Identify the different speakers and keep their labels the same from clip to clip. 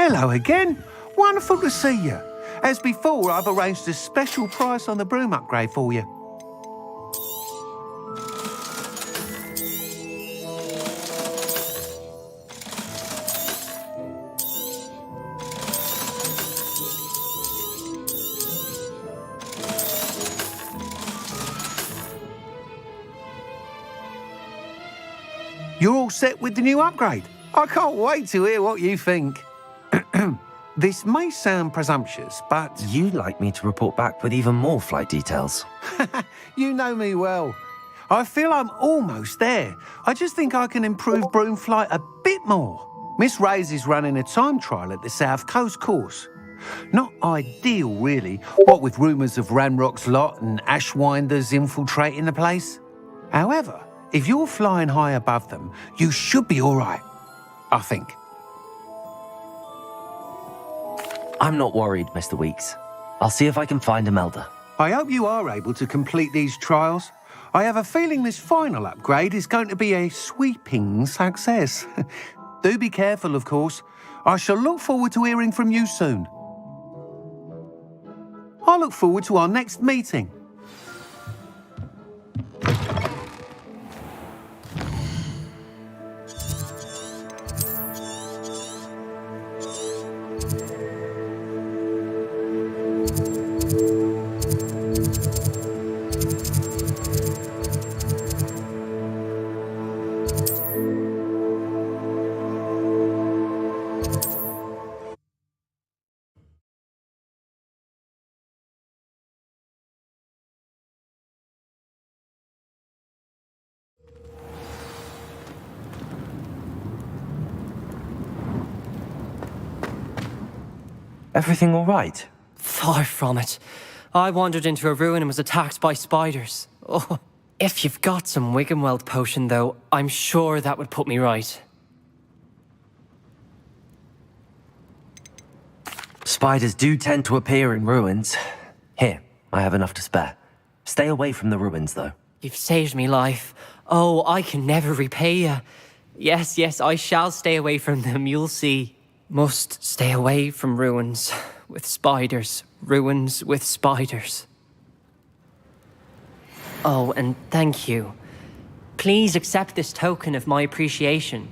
Speaker 1: Hello again. Wonderful to see you. As before, I've arranged a special price on the broom upgrade for you. You're all set with the new upgrade. I can't wait to hear what you think. This may sound presumptuous, but...
Speaker 2: You'd like me to report back with even more flight details.
Speaker 1: You know me well. I feel I'm almost there. I just think I can improve broom flight a bit more. Miss Ray's is running a time trial at the South Coast course. Not ideal, really, what with rumours of Ranrock's lot and Ashwinders infiltrating the place. However, if you're flying high above them, you should be all right, I think.
Speaker 2: I'm not worried, Mr. Weeks. I'll see if I can find Imelda.
Speaker 1: I hope you are able to complete these trials. I have a feeling this final upgrade is going to be a sweeping success. Do be careful, of course. I shall look forward to hearing from you soon. I look forward to our next meeting.
Speaker 2: Everything all right?
Speaker 3: Far from it. I wandered into a ruin and was attacked by spiders. Oh, if you've got some Wiggenweld potion, though, I'm sure that would put me right.
Speaker 2: Spiders do tend to appear in ruins. Here, I have enough to spare. Stay away from the ruins, though.
Speaker 3: You've saved me life. Oh, I can never repay you. Yes, I shall stay away from them, you'll see. Must stay away from ruins with spiders. Ruins with spiders. Oh, and thank you. Please accept this token of my appreciation.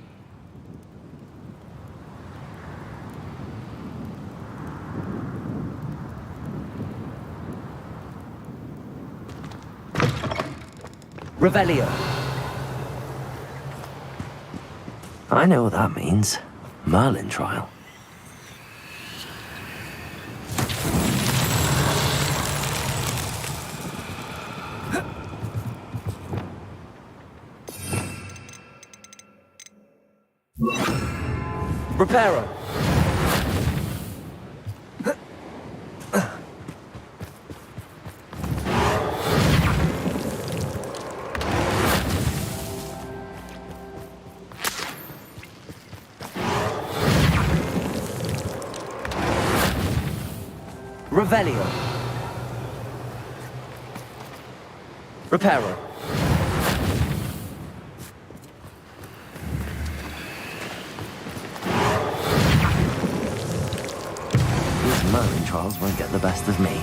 Speaker 2: Revelio. I know what that means. Merlin trial. Reparo. Revelio. Reparo. These Merlin trials won't get the best of me.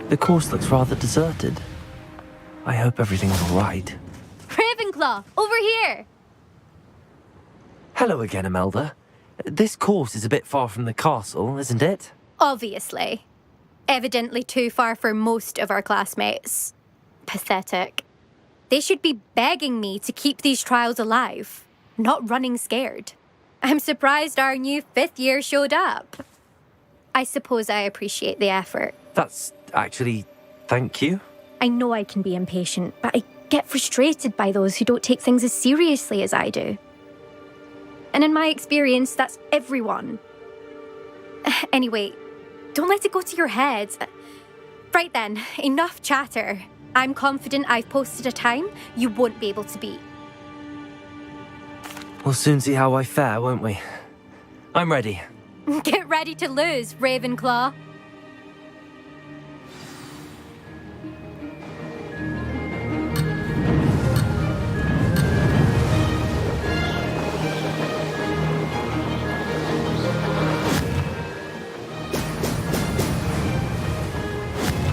Speaker 2: The course looks rather deserted. I hope everything's all right.
Speaker 4: Ravenclaw, over here!
Speaker 2: Hello again, Imelda. This course is a bit far from the castle, isn't it?
Speaker 4: Obviously. Evidently too far for most of our classmates. Pathetic. They should be begging me to keep these trials alive, not running scared. I'm surprised our new 5th year showed up. I suppose I appreciate the effort.
Speaker 2: That's actually thank you.
Speaker 4: I know I can be impatient, but I get frustrated by those who don't take things as seriously as I do. And in my experience, that's everyone. Anyway, don't let it go to your head. Right then, enough chatter. I'm confident I've posted a time you won't be able to beat.
Speaker 2: We'll soon see how I fare, won't we? I'm ready.
Speaker 4: Get ready to lose, Ravenclaw.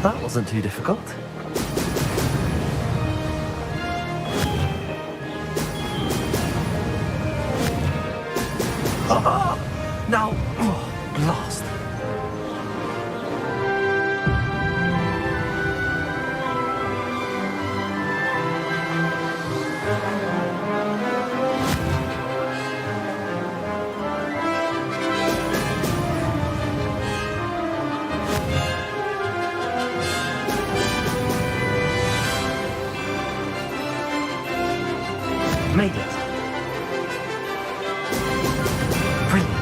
Speaker 2: That wasn't too difficult. Now, blast. Made it. Brilliant.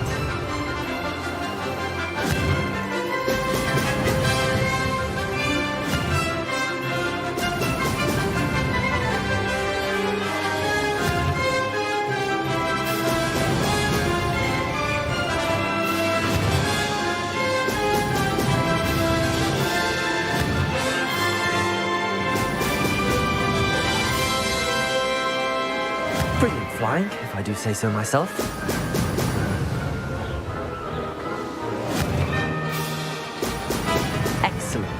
Speaker 2: Brilliant flying, if I do say so myself. Excellent.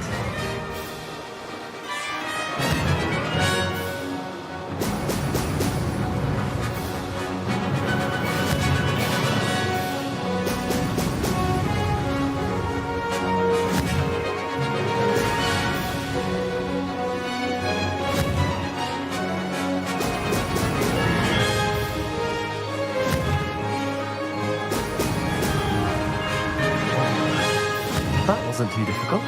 Speaker 2: That wasn't too difficult.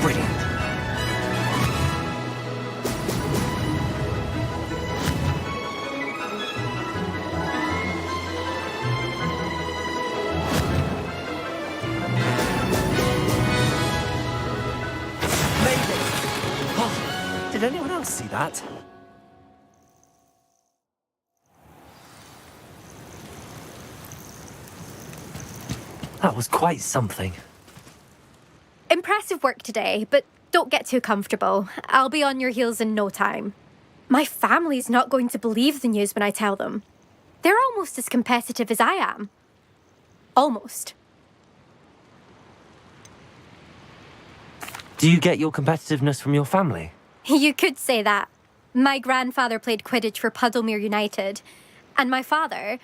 Speaker 2: Brilliant. Did anyone else see that? That was quite something.
Speaker 4: Impressive work today, but don't get too comfortable. I'll be on your heels in no time. My family's not going to believe the news when I tell them. They're almost as competitive as I am. Almost.
Speaker 2: Do you get your competitiveness from your family?
Speaker 4: You could say that. My grandfather played Quidditch for Puddlemere United. And my father,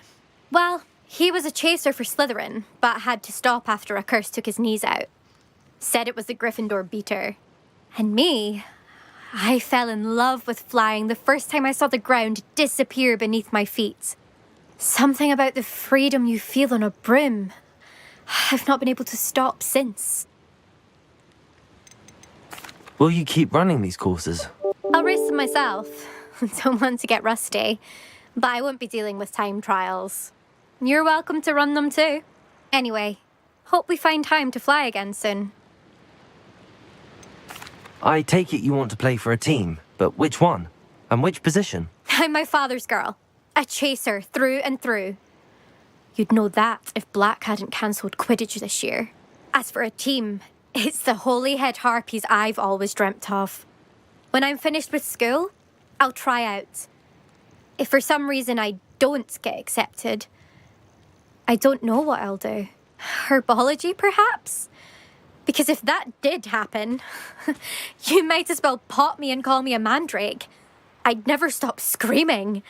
Speaker 4: well, he was a chaser for Slytherin, but had to stop after a curse took his knees out. Said it was the Gryffindor beater. And me, I fell in love with flying the first time I saw the ground disappear beneath my feet. Something about the freedom you feel on a broom. I've not been able to stop since.
Speaker 2: Will you keep running these courses?
Speaker 4: I'll race them myself. Don't want to get rusty. But I won't be dealing with time trials. You're welcome to run them too. Anyway, hope we find time to fly again soon.
Speaker 2: I take it you want to play for a team, but which one? And which position?
Speaker 4: I'm my father's girl. A chaser through and through. You'd know that if Black hadn't cancelled Quidditch this year. As for a team, it's the Holyhead Harpies I've always dreamt of. When I'm finished with school, I'll try out. If for some reason I don't get accepted, I don't know what I'll do. Herbology, perhaps? Because if that did happen, you might as well pot me and call me a mandrake. I'd never stop screaming.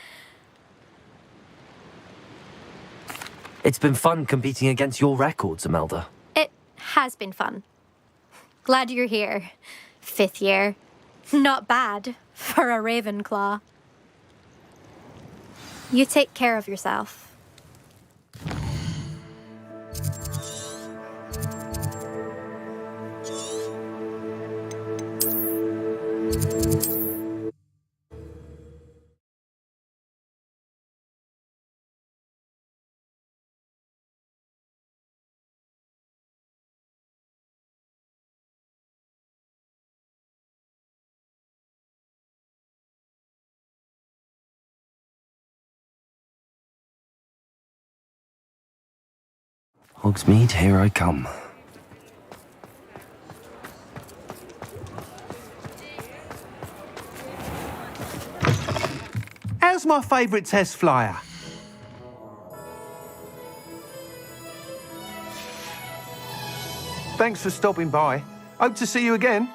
Speaker 2: It's been fun competing against your records, Imelda.
Speaker 4: It has been fun. Glad you're here. 5th year. Not bad for a Ravenclaw. You take care of yourself.
Speaker 2: Hogsmeade, here I come.
Speaker 1: How's my favourite test flyer? Thanks for stopping by. Hope to see you again.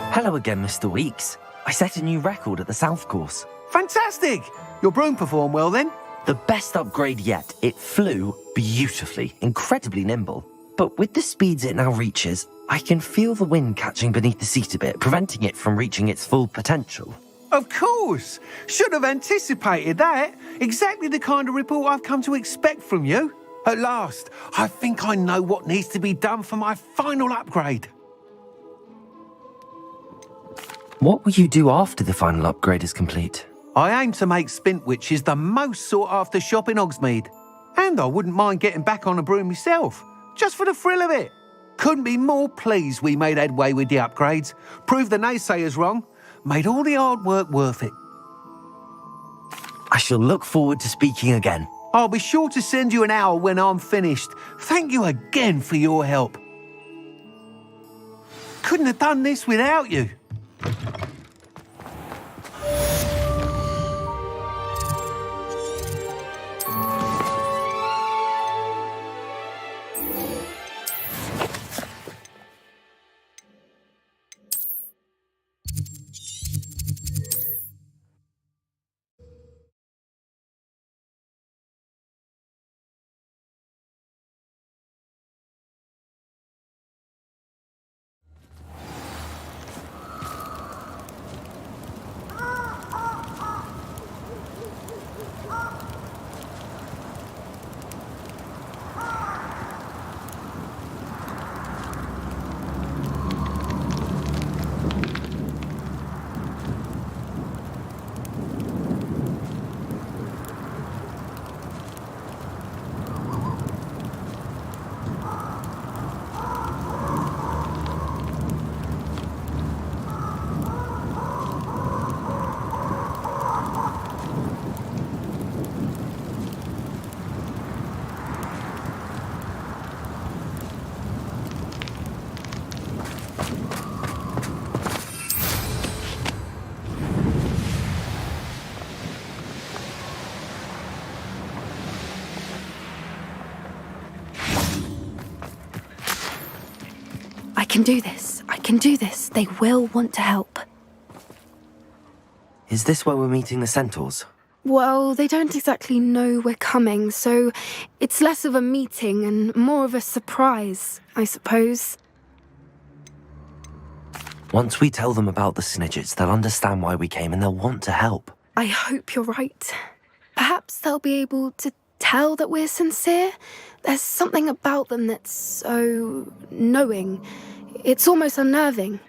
Speaker 2: Hello again, Mr. Weeks. I set a new record at the South Course.
Speaker 1: Fantastic! Your broom performed well then?
Speaker 2: The best upgrade yet. It flew beautifully, incredibly nimble. But with the speeds it now reaches, I can feel the wind catching beneath the seat a bit, preventing it from reaching its full potential.
Speaker 1: Of course! Should have anticipated that. Exactly the kind of report I've come to expect from you. At last, I think I know what needs to be done for my final upgrade.
Speaker 2: What will you do after the final upgrade is complete?
Speaker 1: I aim to make Spintwitches the most sought-after shop in Hogsmeade. And I wouldn't mind getting back on a broom myself, just for the thrill of it. Couldn't be more pleased we made headway with the upgrades, proved the naysayers wrong, made all the hard work worth it.
Speaker 2: I shall look forward to speaking again.
Speaker 1: I'll be sure to send you an hour when I'm finished. Thank you again for your help. Couldn't have done this without you.
Speaker 5: I can do this. I can do this. They will want to help.
Speaker 2: Is this where we're meeting the centaurs?
Speaker 5: Well, they don't exactly know we're coming, so it's less of a meeting and more of a surprise, I suppose.
Speaker 2: Once we tell them about the Snidgets, they'll understand why we came and they'll want to help.
Speaker 5: I hope you're right. Perhaps they'll be able to tell that we're sincere. There's something about them that's so knowing. It's almost unnerving.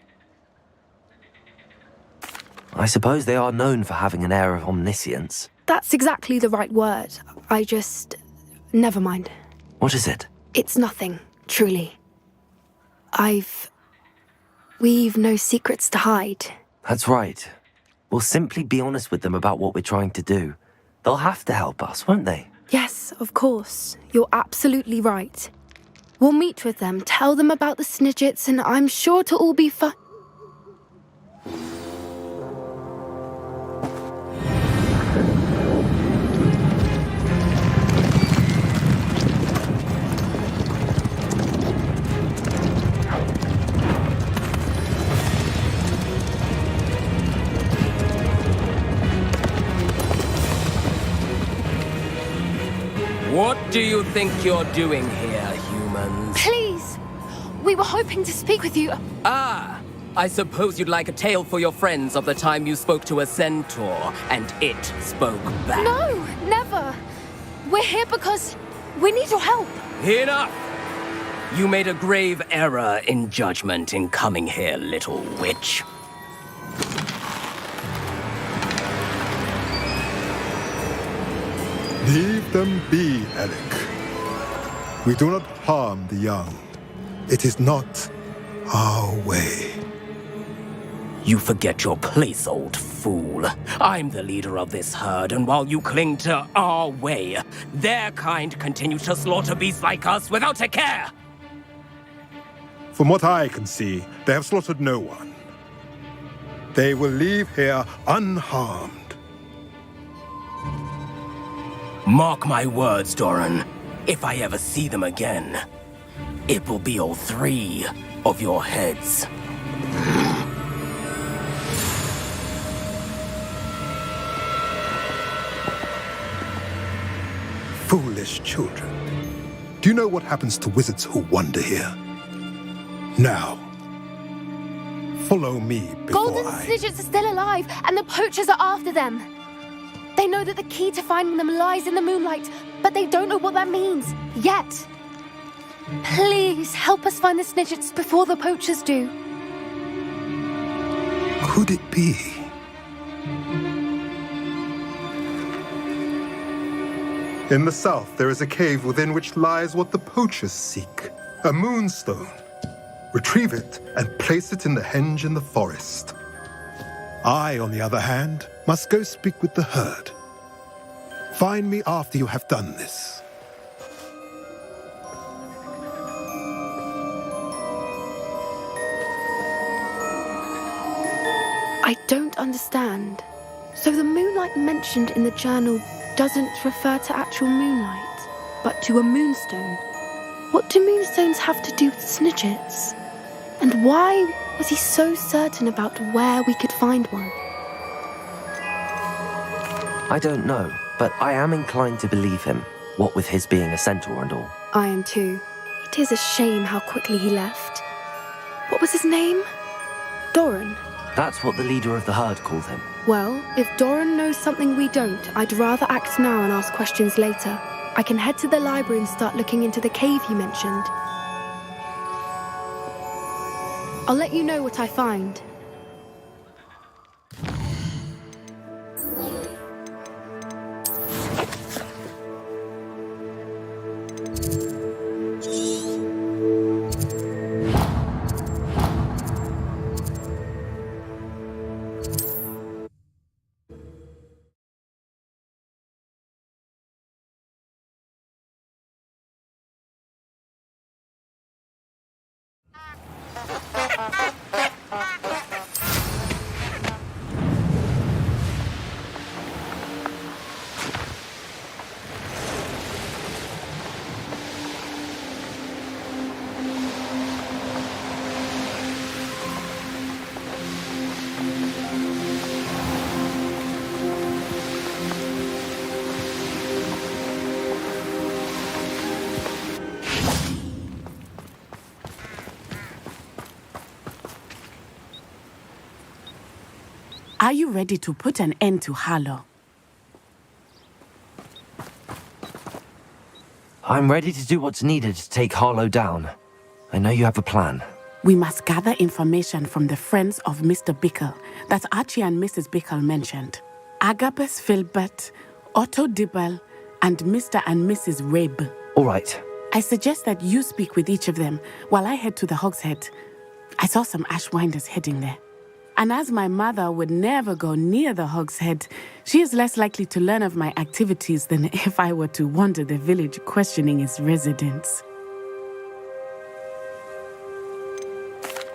Speaker 2: I suppose they are known for having an air of omniscience.
Speaker 5: That's exactly the right word. Never mind.
Speaker 2: What is it?
Speaker 5: It's nothing, truly. We've no secrets to hide.
Speaker 2: That's right. We'll simply be honest with them about what we're trying to do. They'll have to help us, won't they?
Speaker 5: Yes, of course. You're absolutely right. We'll meet with them, tell them about the Snidgets, and I'm sure to all be fine.
Speaker 6: What do you think you're doing here, humans?
Speaker 5: Please! We were hoping to speak with you.
Speaker 6: Ah, I suppose you'd like a tale for your friends of the time you spoke to a centaur, and it spoke back.
Speaker 5: No, never. We're here because we need your help.
Speaker 6: Enough! You made a grave error in judgment in coming here, little witch.
Speaker 7: Leave them be, Alec. We do not harm the young. It is not our way.
Speaker 6: You forget your place, old fool. I'm the leader of this herd, and while you cling to our way, their kind continue to slaughter beasts like us without a care.
Speaker 7: From what I can see, they have slaughtered no one. They will leave here unharmed.
Speaker 6: Mark my words, Doran. If I ever see them again, it will be all 3 of your heads.
Speaker 7: Foolish children. Do you know what happens to wizards who wander here? Now, follow me before
Speaker 5: Golden Snidgets are still alive, and the poachers are after them. They know that the key to finding them lies in the moonlight, but they don't know what that means, yet. Please, help us find the Snidgets before the poachers do.
Speaker 7: Could it be? In the south, there is a cave within which lies what the poachers seek. A moonstone. Retrieve it and place it in the henge in the forest. I, on the other hand, must go speak with the herd. Find me after you have done this.
Speaker 5: I don't understand. So the moonlight mentioned in the journal doesn't refer to actual moonlight, but to a moonstone. What do moonstones have to do with Snidgets? And why was he so certain about where we could find one?
Speaker 2: I don't know, but I am inclined to believe him, what with his being a centaur and all.
Speaker 5: I am too. It is a shame how quickly he left. What was his name? Doran.
Speaker 2: That's what the leader of the herd called him.
Speaker 5: Well, if Doran knows something we don't, I'd rather act now and ask questions later. I can head to the library and start looking into the cave you mentioned. I'll let you know what I find.
Speaker 8: Are you ready to put an end to Harlow?
Speaker 2: I'm ready to do what's needed to take Harlow down. I know you have a plan.
Speaker 8: We must gather information from the friends of Mr. Bickle that Archie and Mrs. Bickle mentioned. Agabus Filbert, Otto Dibble, and Mr. and Mrs. Rabe.
Speaker 2: All right.
Speaker 8: I suggest that you speak with each of them while I head to the Hogshead. I saw some Ashwinders heading there. And as my mother would never go near the Hogshead, she is less likely to learn of my activities than if I were to wander the village questioning its residents.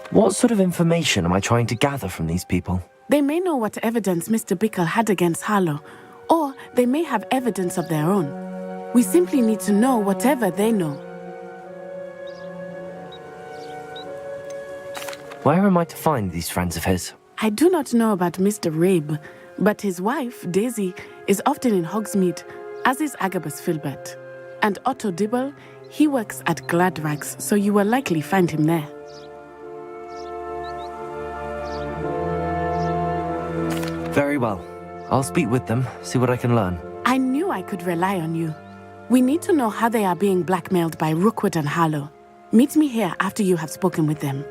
Speaker 2: What sort of information am I trying to gather from these people?
Speaker 8: They may know what evidence Mr. Bickle had against Harlow, or they may have evidence of their own. We simply need to know whatever they know.
Speaker 2: Where am I to find these friends of his?
Speaker 8: I do not know about Mr. Rabe, but his wife, Daisy, is often in Hogsmeade, as is Agabus Filbert. And Otto Dibble, he works at Gladrags, so you will likely find him there.
Speaker 2: Very well. I'll speak with them, see what I can learn.
Speaker 8: I knew I could rely on you. We need to know how they are being blackmailed by Rookwood and Harlow. Meet me here after you have spoken with them.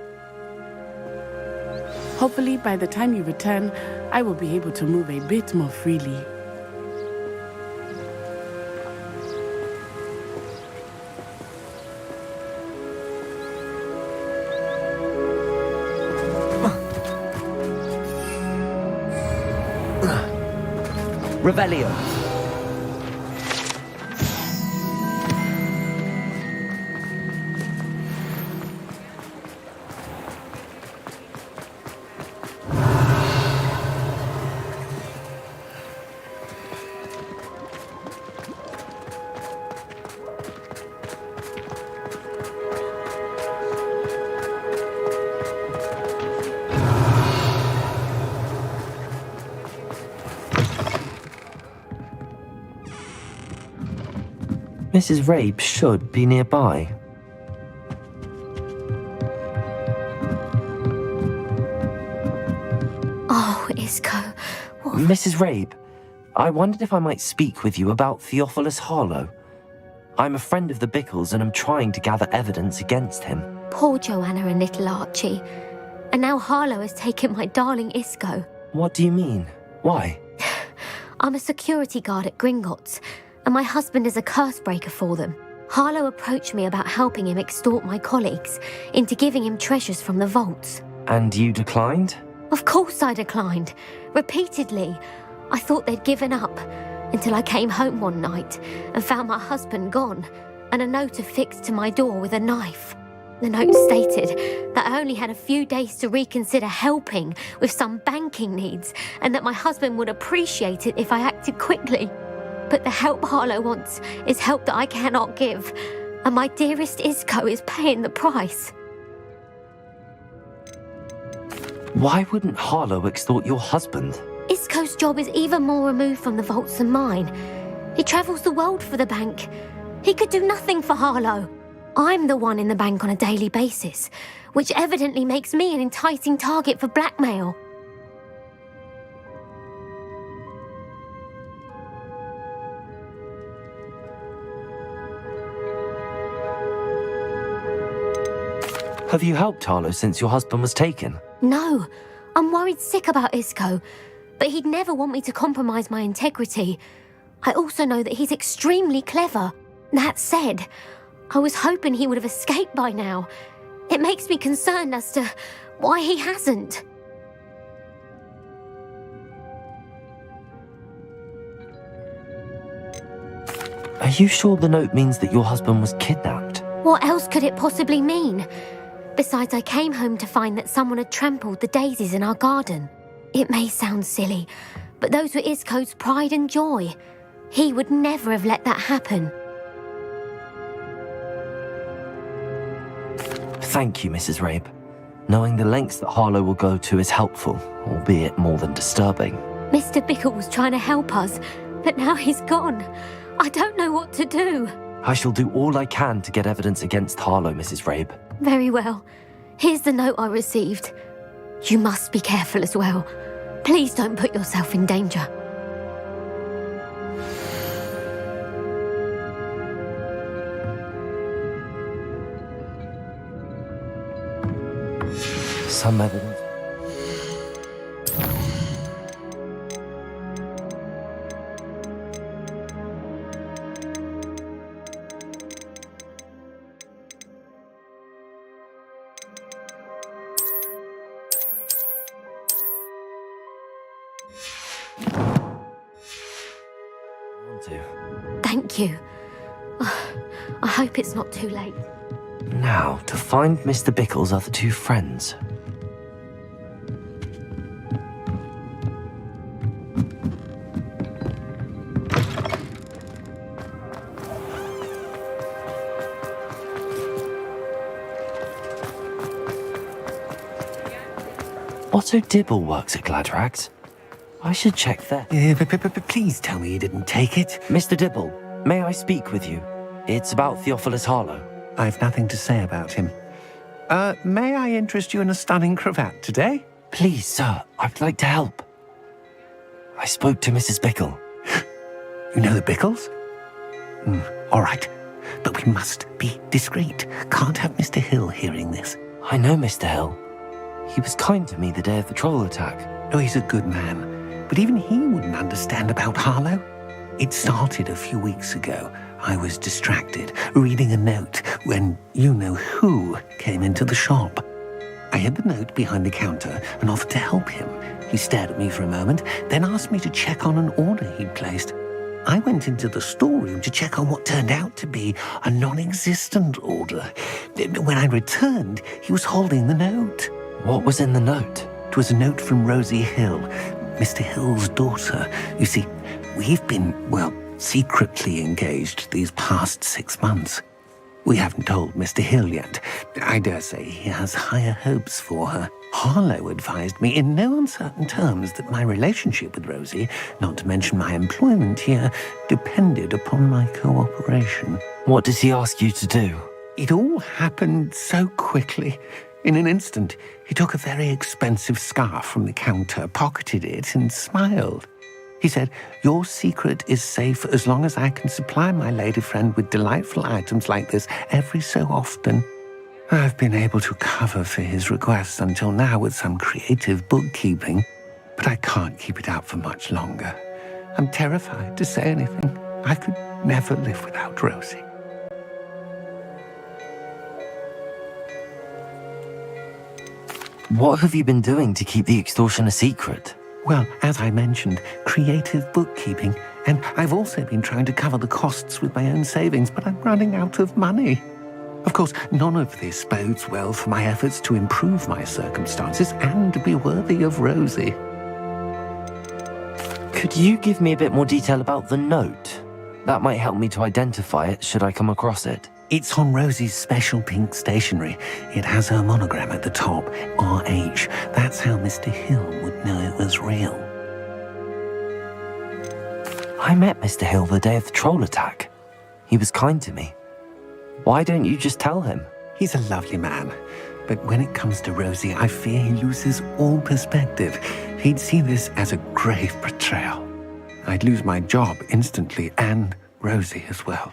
Speaker 8: Hopefully, by the time you return, I will be able to move a bit more freely.
Speaker 2: Revelio. Mrs. Rabe should be nearby.
Speaker 4: Oh, Isco. What?
Speaker 2: Mrs. Rabe, I wondered if I might speak with you about Theophilus Harlow. I'm a friend of the Bickles and I'm trying to gather evidence against him.
Speaker 4: Poor Joanna and little Archie. And now Harlow has taken my darling Isco.
Speaker 2: What do you mean? Why?
Speaker 4: I'm a security guard at Gringotts, and my husband is a curse breaker for them. Harlow approached me about helping him extort my colleagues into giving him treasures from the vaults.
Speaker 2: And you declined?
Speaker 4: Of course I declined. Repeatedly. I thought they'd given up, until I came home one night and found my husband gone, and a note affixed to my door with a knife. The note stated that I only had a few days to reconsider helping with some banking needs, and that my husband would appreciate it if I acted quickly. But the help Harlow wants is help that I cannot give, and my dearest Isco is paying the price.
Speaker 2: Why wouldn't Harlow extort your husband?
Speaker 4: Isco's job is even more removed from the vaults than mine. He travels the world for the bank. He could do nothing for Harlow. I'm the one in the bank on a daily basis, which evidently makes me an enticing target for blackmail.
Speaker 2: Have you helped Harlow since your husband was taken?
Speaker 4: No, I'm worried sick about Isco, but he'd never want me to compromise my integrity. I also know that he's extremely clever. That said, I was hoping he would have escaped by now. It makes me concerned as to why he hasn't.
Speaker 2: Are you sure the note means that your husband was kidnapped?
Speaker 4: What else could it possibly mean? Besides, I came home to find that someone had trampled the daisies in our garden. It may sound silly, but those were Isco's pride and joy. He would never have let that happen.
Speaker 2: Thank you, Mrs. Rabe. Knowing the lengths that Harlow will go to is helpful, albeit more than disturbing.
Speaker 4: Mr. Bickle was trying to help us, but now he's gone. I don't know what to do.
Speaker 2: I shall do all I can to get evidence against Harlow, Mrs. Rabe.
Speaker 4: Very well. Here's the note I received. You must be careful as well. Please don't put yourself in danger.
Speaker 2: Some evidence.
Speaker 4: Thank you. I hope it's not too late.
Speaker 2: Now, to find Mr. Bickle's other two friends. Otto Dibble works at Gladrags. I should check there.
Speaker 1: Please tell me you didn't take it.
Speaker 2: Mr. Dibble, may I speak with you? It's about Theophilus Harlow.
Speaker 1: I've nothing to say about him. May I interest you in a stunning cravat today?
Speaker 2: Please, sir, I'd like to help. I spoke to Mrs. Bickle.
Speaker 1: You know the Bickles? All right. But we must be discreet. Can't have Mr. Hill hearing this.
Speaker 2: I know Mr. Hill. He was kind to me the day of the troll attack.
Speaker 1: Oh, he's a good man. But even he wouldn't understand about Harlow. It started a few weeks ago. I was distracted, reading a note, when you-know-who came into the shop. I hid the note behind the counter and offered to help him. He stared at me for a moment, then asked me to check on an order he'd placed. I went into the storeroom to check on what turned out to be a non-existent order. When I returned, he was holding the note.
Speaker 2: What was in the note?
Speaker 1: It was a note from Rosie Hill, Mr. Hill's daughter. You see, we've been, secretly engaged these past 6 months. We haven't told Mr. Hill yet. I dare say he has higher hopes for her. Harlow advised me in no uncertain terms that my relationship with Rosie, not to mention my employment here, depended upon my cooperation.
Speaker 2: What did he ask you to do?
Speaker 1: It all happened so quickly. In an instant, he took a very expensive scarf from the counter, pocketed it, and smiled. He said, "Your secret is safe as long as I can supply my lady friend with delightful items like this every so often." I've been able to cover for his requests until now with some creative bookkeeping, but I can't keep it out for much longer. I'm terrified to say anything. I could never live without Rosie.
Speaker 2: What have you been doing to keep the extortion a secret?
Speaker 1: Well, as I mentioned, creative bookkeeping. And I've also been trying to cover the costs with my own savings, but I'm running out of money. Of course, none of this bodes well for my efforts to improve my circumstances and to be worthy of Rosie.
Speaker 2: Could you give me a bit more detail about the note? That might help me to identify it should I come across it.
Speaker 1: It's on Rosie's special pink stationery. It has her monogram at the top, RH. That's how Mr. Hill would know it was real.
Speaker 2: I met Mr. Hill the day of the troll attack. He was kind to me. Why don't you just tell him?
Speaker 1: He's a lovely man. But when it comes to Rosie, I fear he loses all perspective. He'd see this as a grave betrayal. I'd lose my job instantly, and Rosie as well.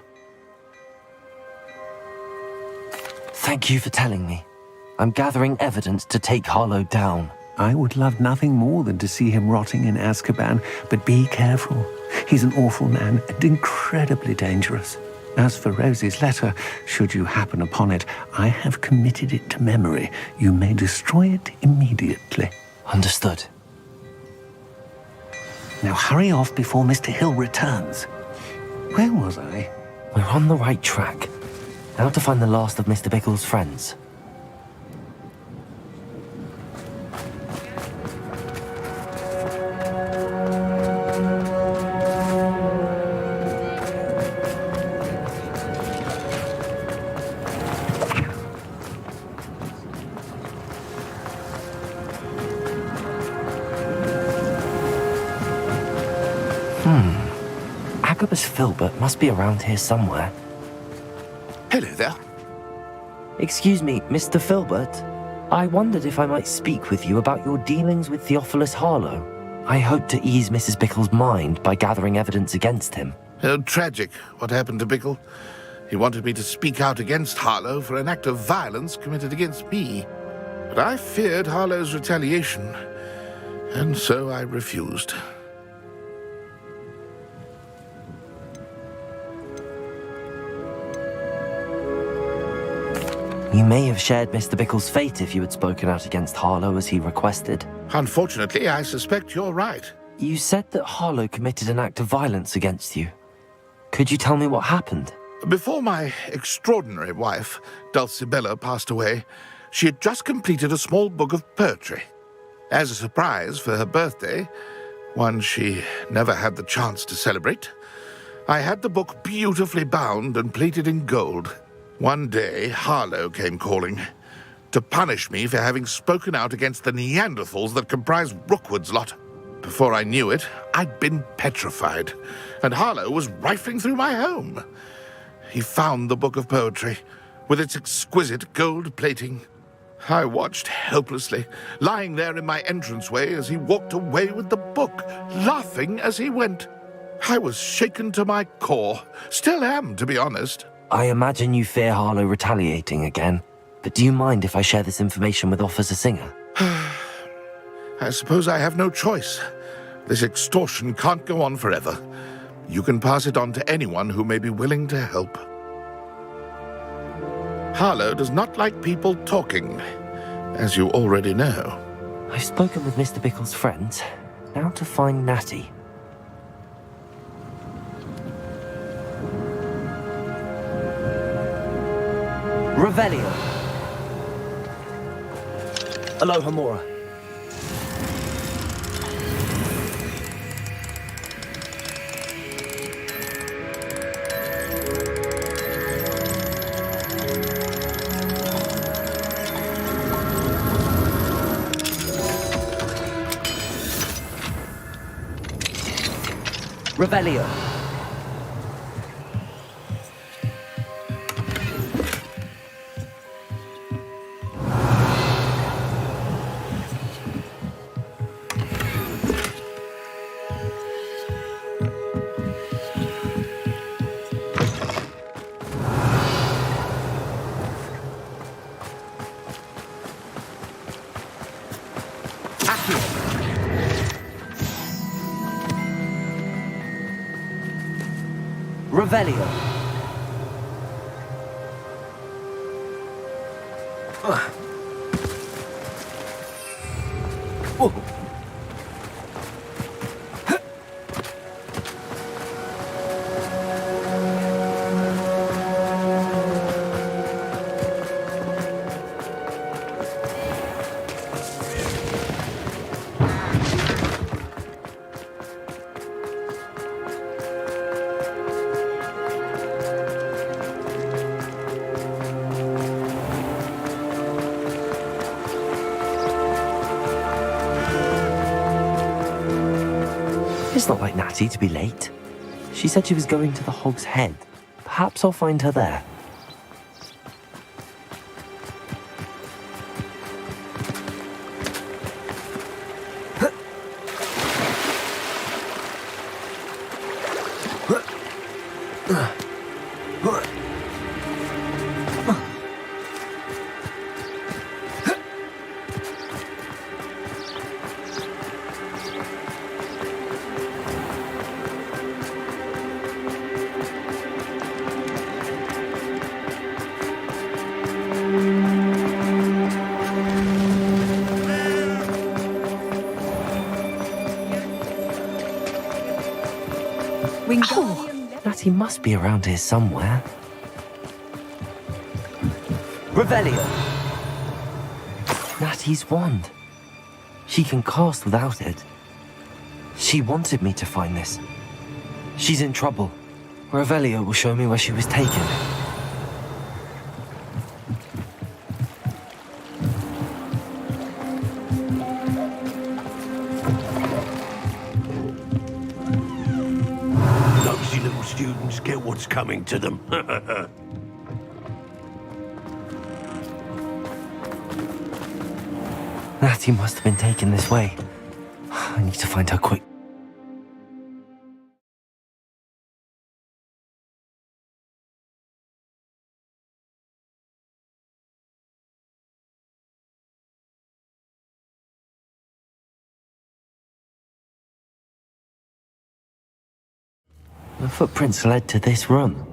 Speaker 2: Thank you for telling me. I'm gathering evidence to take Harlow down.
Speaker 1: I would love nothing more than to see him rotting in Azkaban, but be careful. He's an awful man and incredibly dangerous. As for Rosie's letter, should you happen upon it, I have committed it to memory. You may destroy it immediately.
Speaker 2: Understood.
Speaker 1: Now hurry off before Mr. Hill returns. Where was I?
Speaker 2: We're on the right track. Now to find the last of Mr. Bickle's friends. Agabus Filbert must be around here somewhere.
Speaker 9: Hello there.
Speaker 2: Excuse me, Mr. Filbert. I wondered if I might speak with you about your dealings with Theophilus Harlow. I hope to ease Mrs. Bickle's mind by gathering evidence against him.
Speaker 9: Oh, tragic what happened to Bickle. He wanted me to speak out against Harlow for an act of violence committed against me. But I feared Harlow's retaliation, and so I refused.
Speaker 2: You may have shared Mr. Bickle's fate if you had spoken out against Harlow as he requested.
Speaker 9: Unfortunately, I suspect you're right.
Speaker 2: You said that Harlow committed an act of violence against you. Could you tell me what happened?
Speaker 9: Before my extraordinary wife, Dulcibella, passed away, she had just completed a small book of poetry. As a surprise for her birthday, one she never had the chance to celebrate, I had the book beautifully bound and plated in gold. One day, Harlow came calling to punish me for having spoken out against the Neanderthals that comprise Rookwood's lot. Before I knew it, I'd been petrified, and Harlow was rifling through my home. he found the book of poetry, with its exquisite gold plating. I watched helplessly, lying there in my entranceway as he walked away with the book, laughing as he went. I was shaken to my core. Still am, to be honest.
Speaker 2: I imagine you fear Harlow retaliating again, but do you mind if I share this information with Officer Singer?
Speaker 9: I suppose I have no choice. This extortion can't go on forever. You can pass it on to anyone who may be willing to help. Harlow does not like people talking, as you already know.
Speaker 2: I've spoken with Mr. Bickle's friends. Now to find Natty. Revelio. Aloha Mora. Revelio. Revelio. Whoa. It's not like Natty to be late. She said she was going to the Hog's Head. Perhaps I'll find her there. Natty must be around here somewhere. Revelio. Natty's wand. She can cast without it. She wanted me to find this. She's in trouble. Revelio will show me where she was taken.
Speaker 10: Students get what's coming to them.
Speaker 2: Natty must have been taken this way. I need to find her quick. The footprints led to this room.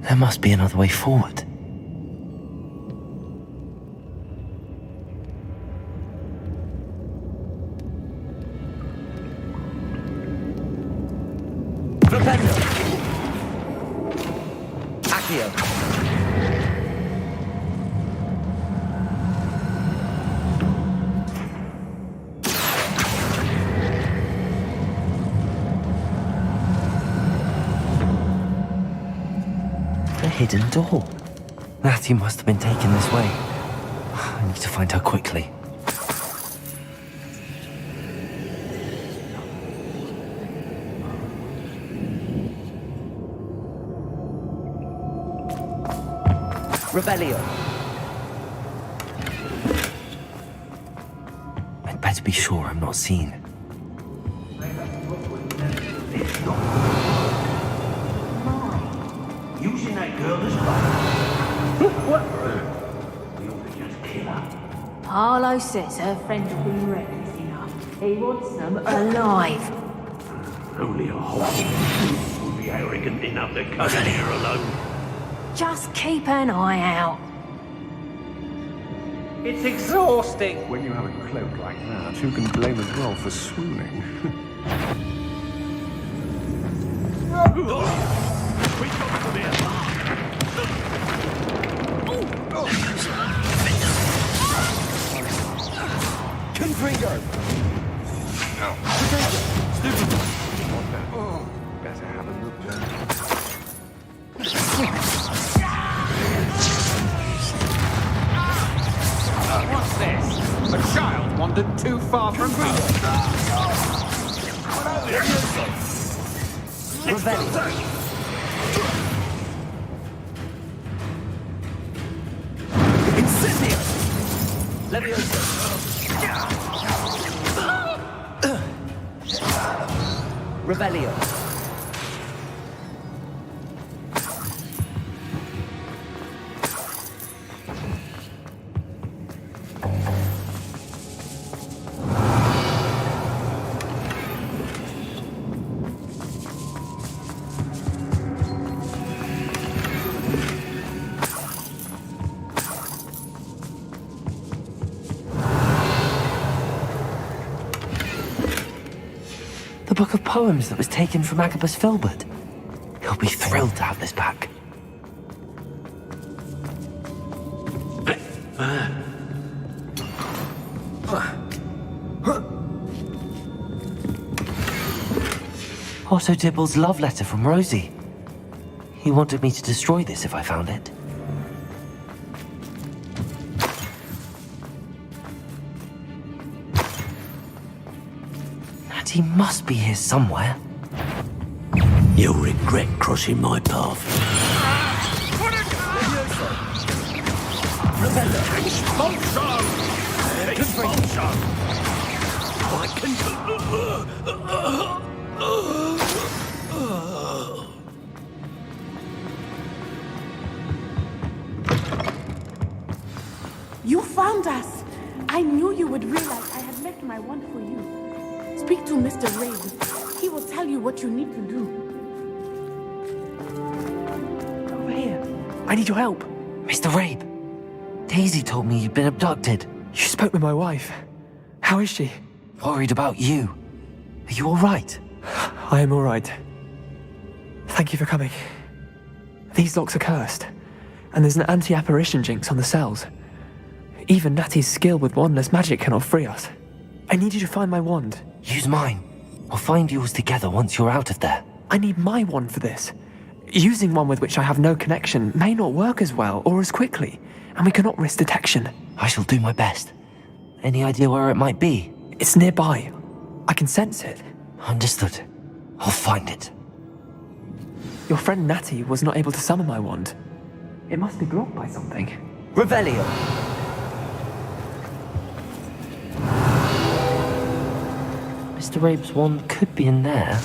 Speaker 2: There must be another way forward. Flipendo! Accio! Hidden door. Natty must have been taken this way. I need to find her quickly. Revelio. I'd better be sure I'm not seen.
Speaker 10: Using that girl as bait. What? We ought to just kill her.
Speaker 11: Harlow says her friend's been reckless enough. He wants them alive.
Speaker 10: Only a hog would be arrogant enough to cut an ear alone.
Speaker 11: Just keep an eye out.
Speaker 1: It's exhausting.
Speaker 12: When you have a cloak like that, who can blame a girl for swooning?
Speaker 2: Confringo!
Speaker 12: Better have a look then.
Speaker 1: What's this? A child wandered too far from home.
Speaker 2: Revelio. Incendio! Levioso. Revelio. The book of poems that was taken from Agabus Filbert. He'll be thrilled to have this back. Otto Dibble's love letter from Rosie. He wanted me to destroy this if I found it. He must be here somewhere.
Speaker 10: You'll regret crossing my path. Expulsion! Expulsion! I can...
Speaker 8: You found us! I knew you would realize I had left my wand for you. Speak to Mr. Rabe. He will tell you what you need to do.
Speaker 3: Over here. I need your help.
Speaker 2: Mr. Rabe, Daisy told me you'd been abducted.
Speaker 3: You spoke with my wife. How is she?
Speaker 2: Worried about you. Are you all right?
Speaker 3: I am all right. Thank you for coming. These locks are cursed, and there's an anti-apparition jinx on the cells. Even Natty's skill with wandless magic cannot free us. I need you to find my wand.
Speaker 2: Use mine. We'll find yours together once you're out of there.
Speaker 3: I need my wand for this. Using one with which I have no connection may not work as well or as quickly, and we cannot risk detection.
Speaker 2: I shall do my best. Any idea where it might be?
Speaker 3: It's nearby. I can sense it.
Speaker 2: Understood. I'll find it.
Speaker 3: Your friend Natty was not able to summon my wand. It must be blocked by something.
Speaker 2: Revelio! Mr. Rabe's wand could be in there.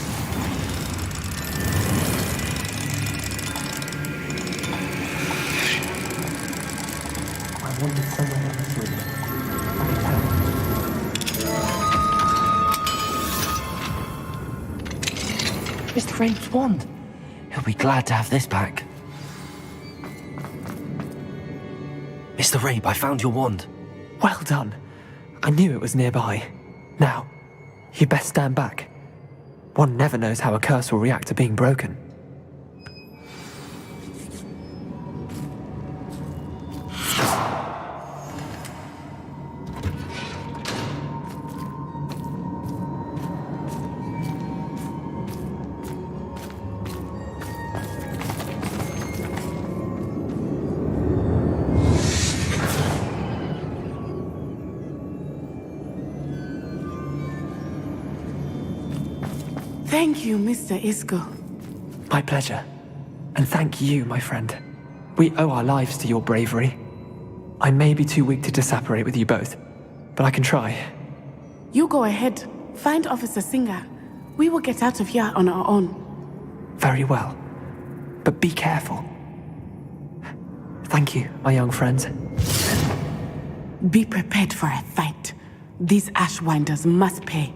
Speaker 2: I wonder somewhere in this room. Mr. Rabe's wand. He'll be glad to have this back. Mr. Rabe, I found your wand.
Speaker 3: Well done. I knew it was nearby. Now, you'd best stand back. One never knows how a curse will react to being broken.
Speaker 8: Thank you, Mr. Isco.
Speaker 3: My pleasure. And thank you, my friend.
Speaker 13: We owe our lives to your bravery. I may be too weak to disapparate with you both, but I can try.
Speaker 8: You go ahead. Find Officer Singer. We will get out of here on our own.
Speaker 13: Very well. But be careful. Thank you, my young friends.
Speaker 8: Be prepared for a fight. These Ashwinders must pay.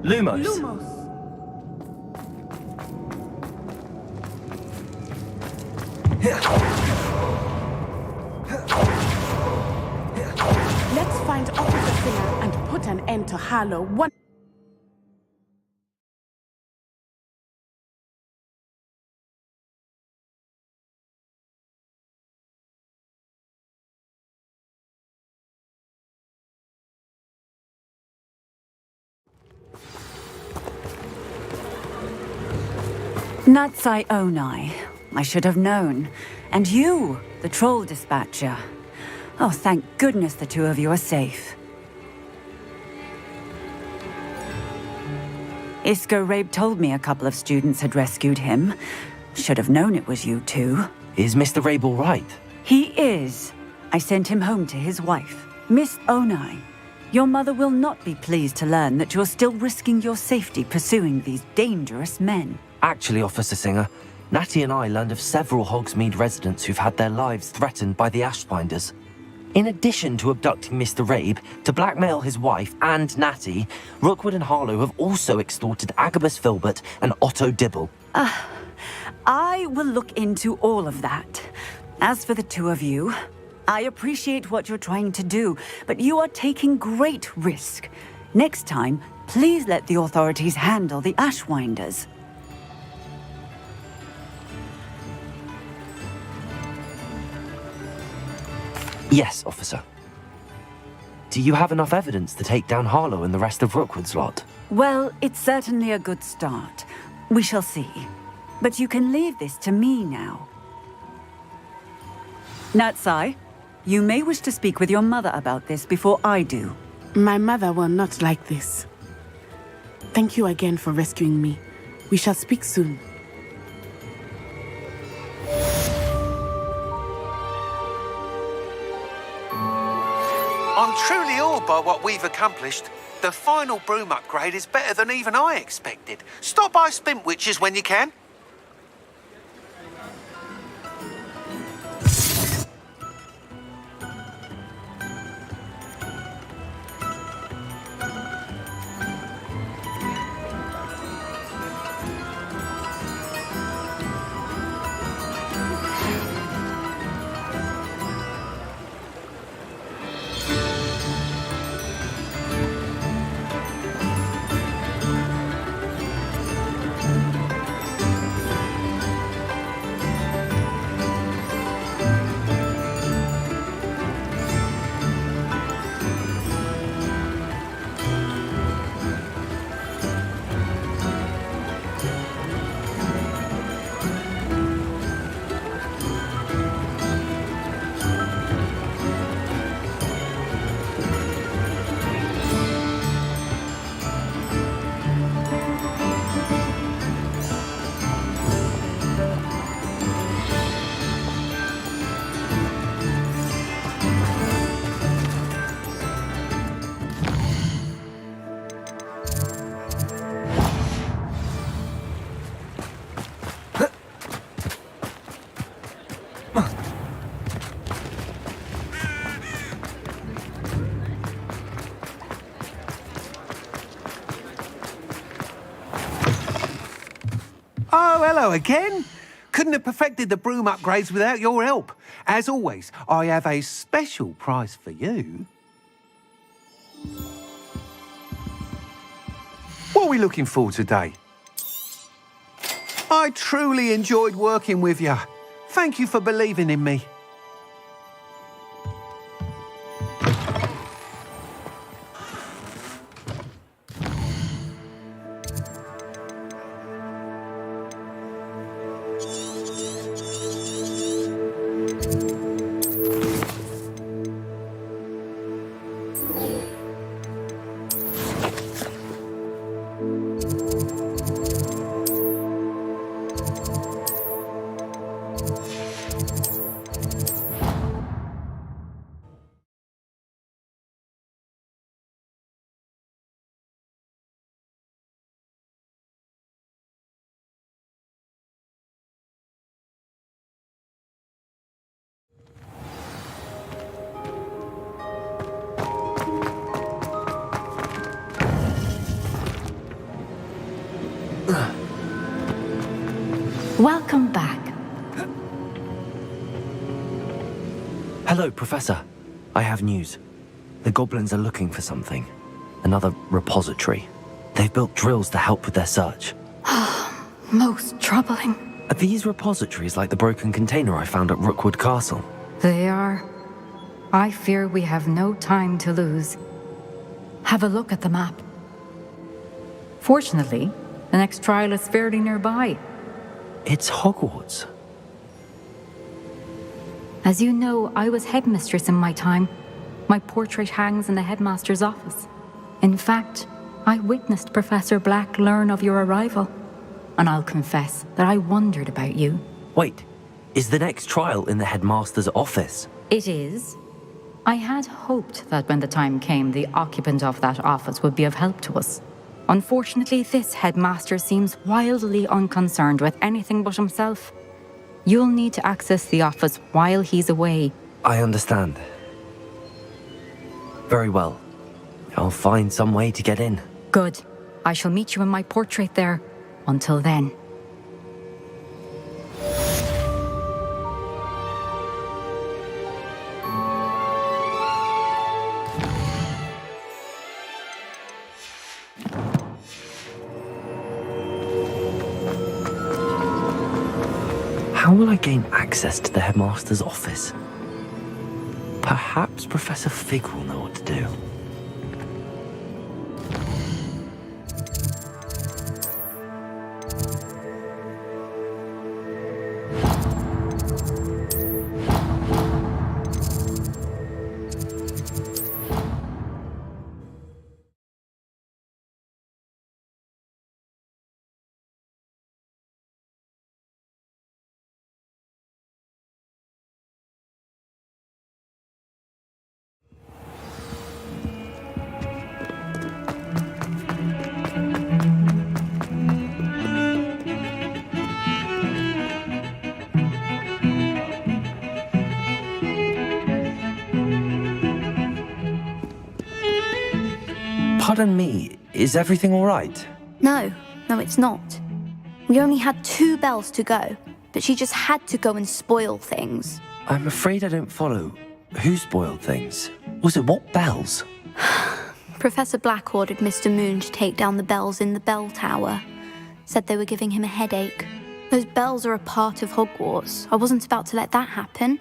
Speaker 2: Lumos.
Speaker 8: Let's find Officer Singer and put an end to Harlow one.
Speaker 14: Natsai Onai. I should have known. And you, the troll dispatcher. Oh, thank goodness the two of you are safe. Isco Rabe told me a couple of students had rescued him. Should have known it was you two.
Speaker 2: Is Mr. Rabe all right?
Speaker 14: He is. I sent him home to his wife, Miss Onai. Your mother will not be pleased to learn that you're still risking your safety pursuing these dangerous men.
Speaker 2: Actually, Officer Singer, Natty and I learned of several Hogsmeade residents who've had their lives threatened by the Ashbinders. In addition to abducting Mr. Rabe to blackmail his wife and Natty, Rookwood and Harlow have also extorted Agabus Filbert and Otto Dibble.
Speaker 14: I will look into all of that. As for the two of you, I appreciate what you're trying to do, but you are taking great risk. Next time, please let the authorities handle the Ashwinders.
Speaker 2: Yes, officer. Do you have enough evidence to take down Harlow and the rest of Rookwood's lot?
Speaker 14: Well, it's certainly a good start. We shall see. But you can leave this to me now. Natsai, you may wish to speak with your mother about this before I do.
Speaker 8: My mother will not like this. Thank you again for rescuing me. We shall speak soon.
Speaker 1: I'm truly awed by what we've accomplished. The final broom upgrade is better than even I expected. Stop by Spintwitches when you can. Oh, hello again. Couldn't have perfected the broom upgrades without your help. As always, I have a special prize for you. What are we looking for today? I truly enjoyed working with you. Thank you for believing in me.
Speaker 15: Welcome back.
Speaker 2: Hello, Professor. I have news. The goblins are looking for something. Another repository. They've built drills to help with their search.
Speaker 15: Most troubling.
Speaker 2: Are these repositories like the broken container I found at Rookwood Castle?
Speaker 15: They are. I fear we have no time to lose. Have a look at the map. Fortunately, the next trial is fairly nearby.
Speaker 2: It's Hogwarts.
Speaker 15: As you know, I was headmistress in my time. My portrait hangs in the headmaster's office. In fact, I witnessed Professor Black learn of your arrival. And I'll confess that I wondered about you.
Speaker 2: Wait, is the next trial in the headmaster's office?
Speaker 15: It is. I had hoped that when the time came, the occupant of that office would be of help to us. Unfortunately, this headmaster seems wildly unconcerned with anything but himself. You'll need to access the office while he's away.
Speaker 2: I understand. Very well. I'll find some way to get in.
Speaker 15: Good. I shall meet you in my portrait there. Until then.
Speaker 2: How will I gain access to the headmaster's office? Perhaps Professor Fig will know what to do. Pardon me, is everything all right?
Speaker 5: No, it's not. We only had 2 bells to go, but she just had to go and spoil things.
Speaker 2: I'm afraid I don't follow. Who spoiled things? Was it what bells?
Speaker 5: Professor Black ordered Mr. Moon to take down the bells in the bell tower. Said they were giving him a headache. Those bells are a part of Hogwarts. I wasn't about to let that happen.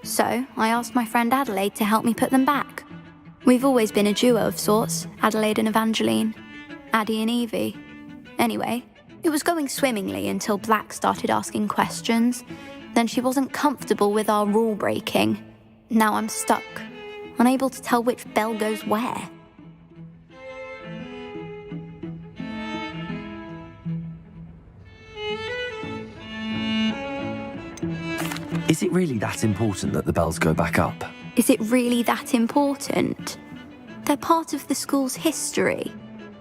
Speaker 5: So I asked my friend Adelaide to help me put them back. We've always been a duo of sorts, Adelaide and Evangeline. Addie and Evie. Anyway, it was going swimmingly until Black started asking questions. Then she wasn't comfortable with our rule breaking. Now I'm stuck, unable to tell which bell goes where.
Speaker 2: Is it really that important that the bells go back up?
Speaker 5: Is it really that important? They're part of the school's history.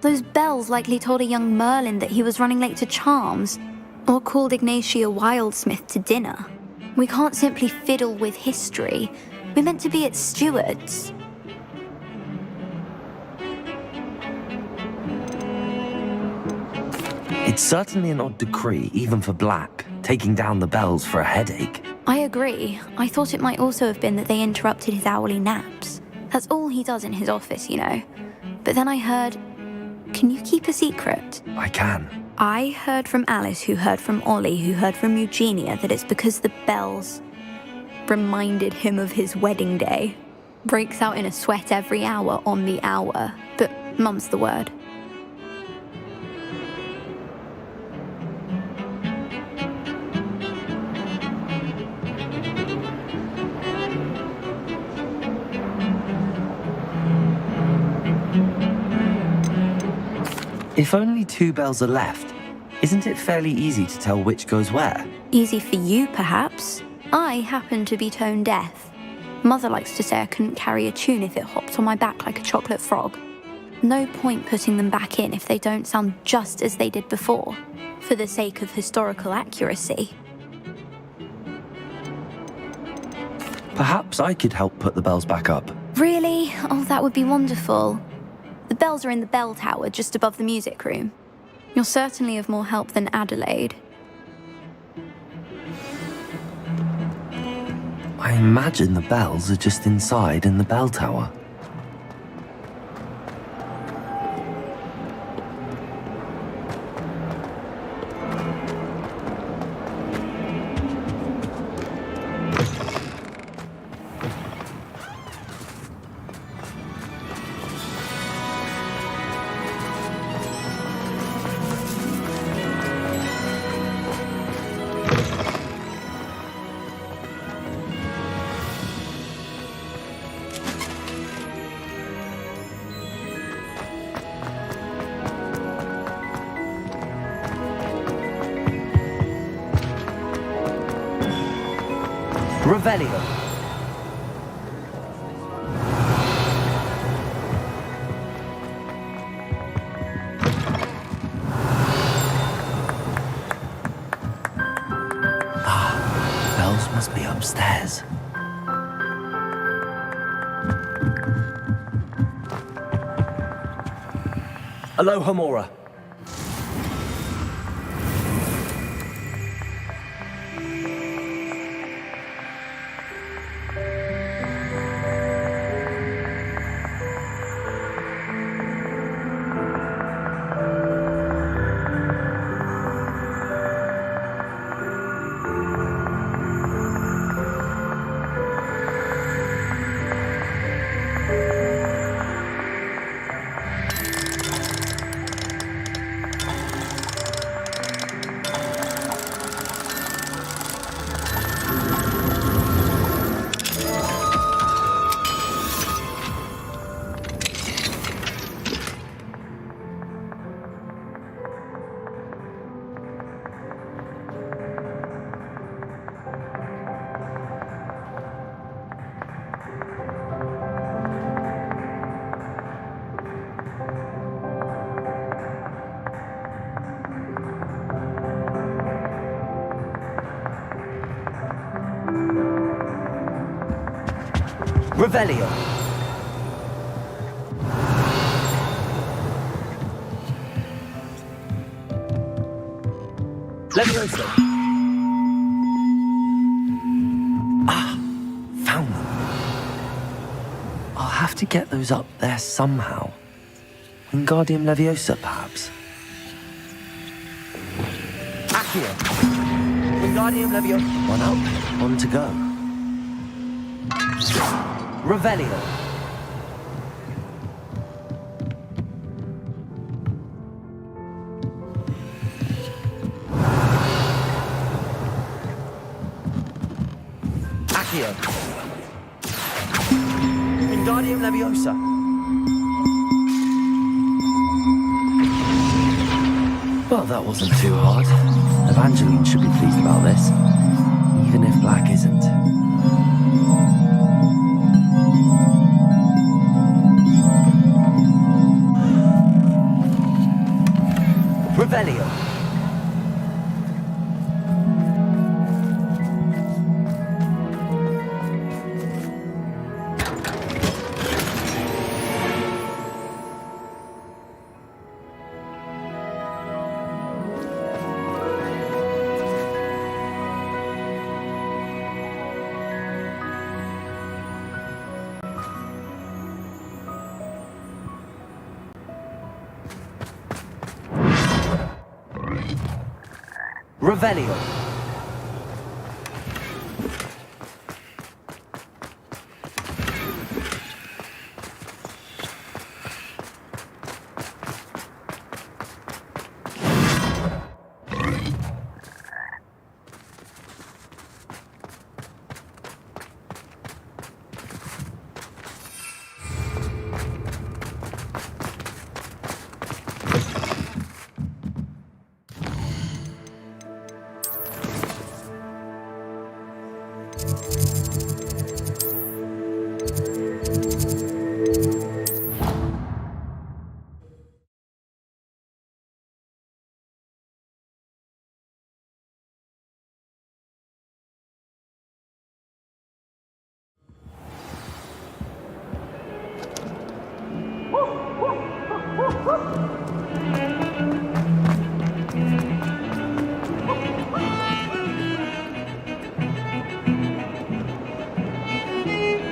Speaker 5: Those bells likely told a young Merlin that he was running late to Charms, or called Ignatia Wildsmith to dinner. We can't simply fiddle with history. We're meant to be its stewards.
Speaker 2: It's certainly an odd decree, even for Black, taking down the bells for a headache.
Speaker 5: I agree. I thought it might also have been that they interrupted his hourly naps. That's all he does in his office, you know. But then I heard, can you keep a secret?
Speaker 2: I can.
Speaker 16: I heard from Alice, who heard from Ollie, who heard from Eugenia, that it's because the bells reminded him of his wedding day. Breaks out in a sweat every hour on the hour, but mum's the word.
Speaker 2: If only 2 bells are left, isn't it fairly easy to tell which goes where?
Speaker 16: Easy for you, perhaps. I happen to be tone deaf. Mother likes to say I couldn't carry a tune if it hopped on my back like a chocolate frog. No point putting them back in if they don't sound just as they did before, for the sake of historical accuracy.
Speaker 2: Perhaps I could help put the bells back up.
Speaker 16: Really? Oh, that would be wonderful. The bells are in the bell tower just above the music room. You're certainly of more help than Adelaide.
Speaker 2: I imagine the bells are just inside in the bell tower. Revelio. Bells must be upstairs. Aloha Mora. Revelio. Levioso. Found them. I'll have to get those up there somehow. Wingardium Leviosa, perhaps. Accio. Wingardium Leviosa. One up, one to go. Revelio. Accio. Wingardium Leviosa. Well, that wasn't too hard. Evangeline should be pleased about this, even if Black isn't. Revelio. Revelio.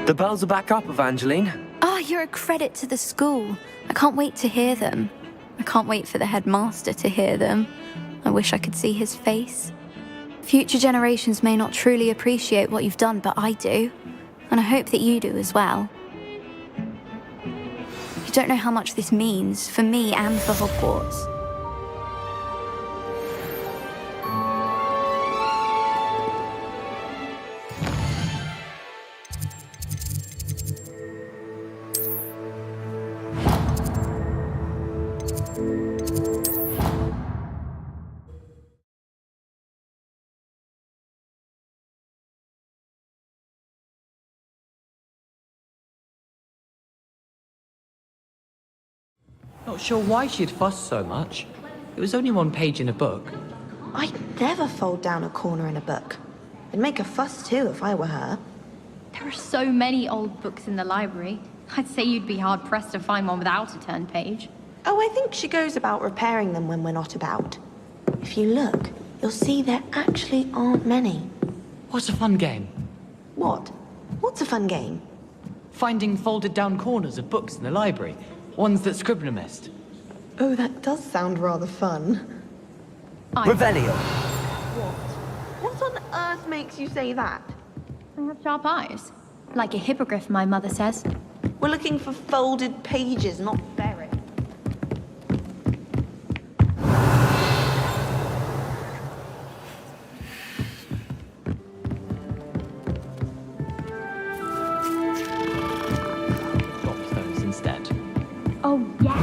Speaker 2: The bells are back up, Evangeline.
Speaker 16: Oh, you're a credit to the school. I can't wait to hear them. I can't wait for the headmaster to hear them. I wish I could see his face. Future generations may not truly appreciate what you've done, but I do. And I hope that you do as well. You don't know how much this means for me and for Hogwarts.
Speaker 13: Not sure why she'd fuss so much. It was only one page in a book.
Speaker 17: I'd never fold down a corner in a book. I'd make a fuss too if I were her.
Speaker 11: There are so many old books in the library. I'd say you'd be hard-pressed to find one without a turned page.
Speaker 17: Oh, I think she goes about repairing them when we're not about. If you look, you'll see there actually aren't many.
Speaker 13: What's a fun game?
Speaker 17: What? What's a fun game?
Speaker 13: Finding folded down corners of books in the library. Ones that Scribner missed.
Speaker 17: Oh, that does sound rather fun.
Speaker 2: Revelio.
Speaker 17: What on earth makes you say that?
Speaker 11: I have sharp eyes. Like a hippogriff, my mother says.
Speaker 17: We're looking for folded pages, not ferrets.
Speaker 11: Oh, yes.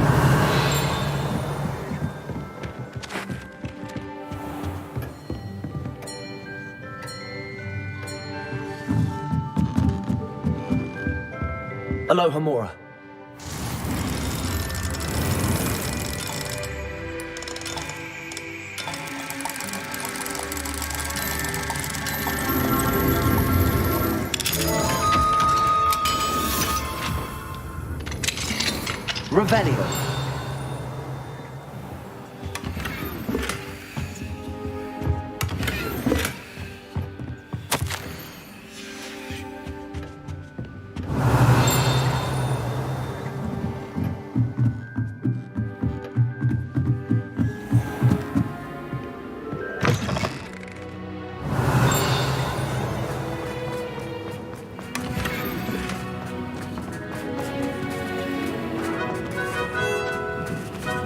Speaker 2: Aloha Mora. Revelio.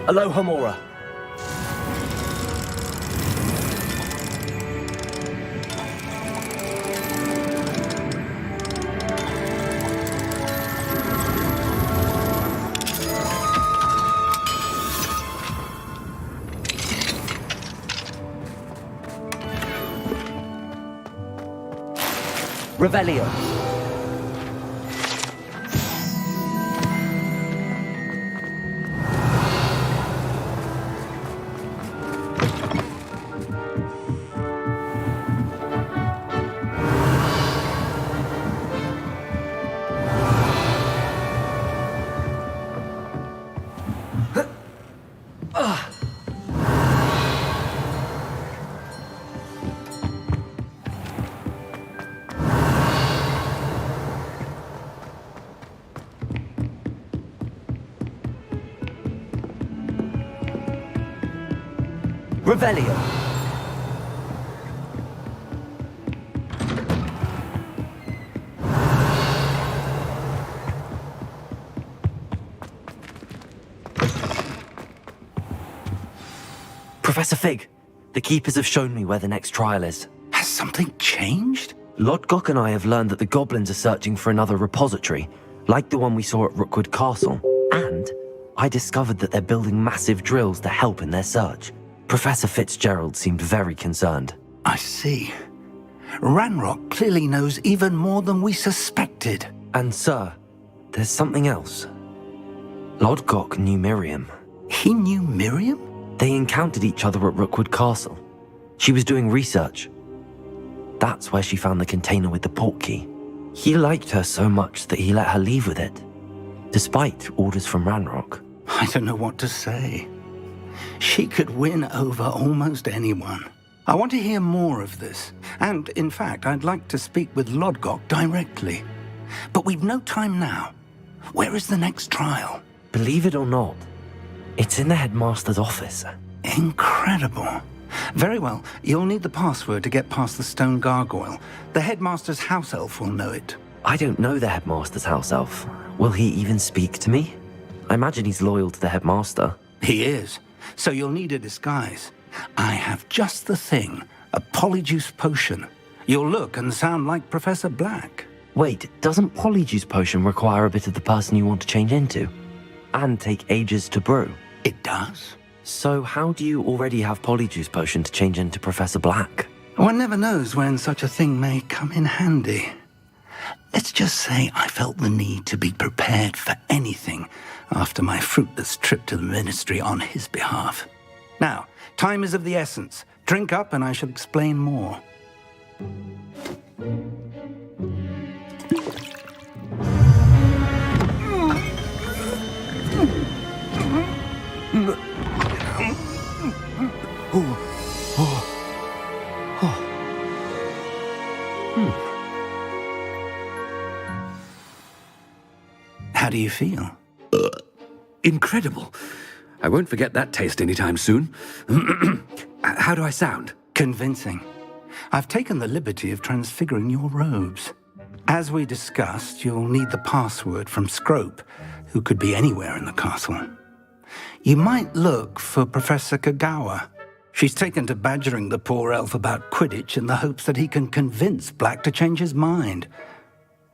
Speaker 2: Aloha Mora. Revelio. Revelio. Professor Fig, the Keepers have shown me where the next trial is.
Speaker 18: Has something changed?
Speaker 2: Lodgok and I have learned that the goblins are searching for another repository, like the one we saw at Rookwood Castle. And I discovered that they're building massive drills to help in their search. Professor Fitzgerald seemed very concerned.
Speaker 18: I see. Ranrock clearly knows even more than we suspected.
Speaker 2: And sir, there's something else. Lodgok knew Miriam.
Speaker 18: He knew Miriam?
Speaker 2: They encountered each other at Rookwood Castle. She was doing research. That's where she found the container with the portkey. He liked her so much that he let her leave with it, despite orders from Ranrock.
Speaker 18: I don't know what to say. She could win over almost anyone. I want to hear more of this. And, in fact, I'd like to speak with Lodgok directly. But we've no time now. Where is the next trial?
Speaker 2: Believe it or not, it's in the headmaster's office.
Speaker 18: Incredible. Very well. You'll need the password to get past the stone gargoyle. The headmaster's house elf will know it.
Speaker 2: I don't know the headmaster's house elf. Will he even speak to me? I imagine he's loyal to the headmaster.
Speaker 18: He is. So you'll need a disguise. I have just the thing. A polyjuice potion. You'll look and sound like Professor Black.
Speaker 2: Wait, doesn't polyjuice potion require a bit of the person you want to change into? And take ages to brew?
Speaker 18: It does.
Speaker 2: So how do you already have polyjuice potion to change into Professor Black?
Speaker 18: One never knows when such a thing may come in handy. Let's just say I felt the need to be prepared for anything after my fruitless trip to the ministry on his behalf. Now, time is of the essence. Drink up and I shall explain more. How do you feel?
Speaker 19: Incredible. I won't forget that taste anytime soon. How do I sound?
Speaker 18: Convincing. I've taken the liberty of transfiguring your robes. As we discussed, you'll need the password from Scrope, who could be anywhere in the castle. You might look for Professor Kagawa. She's taken to badgering the poor elf about Quidditch in the hopes that he can convince Black to change his mind.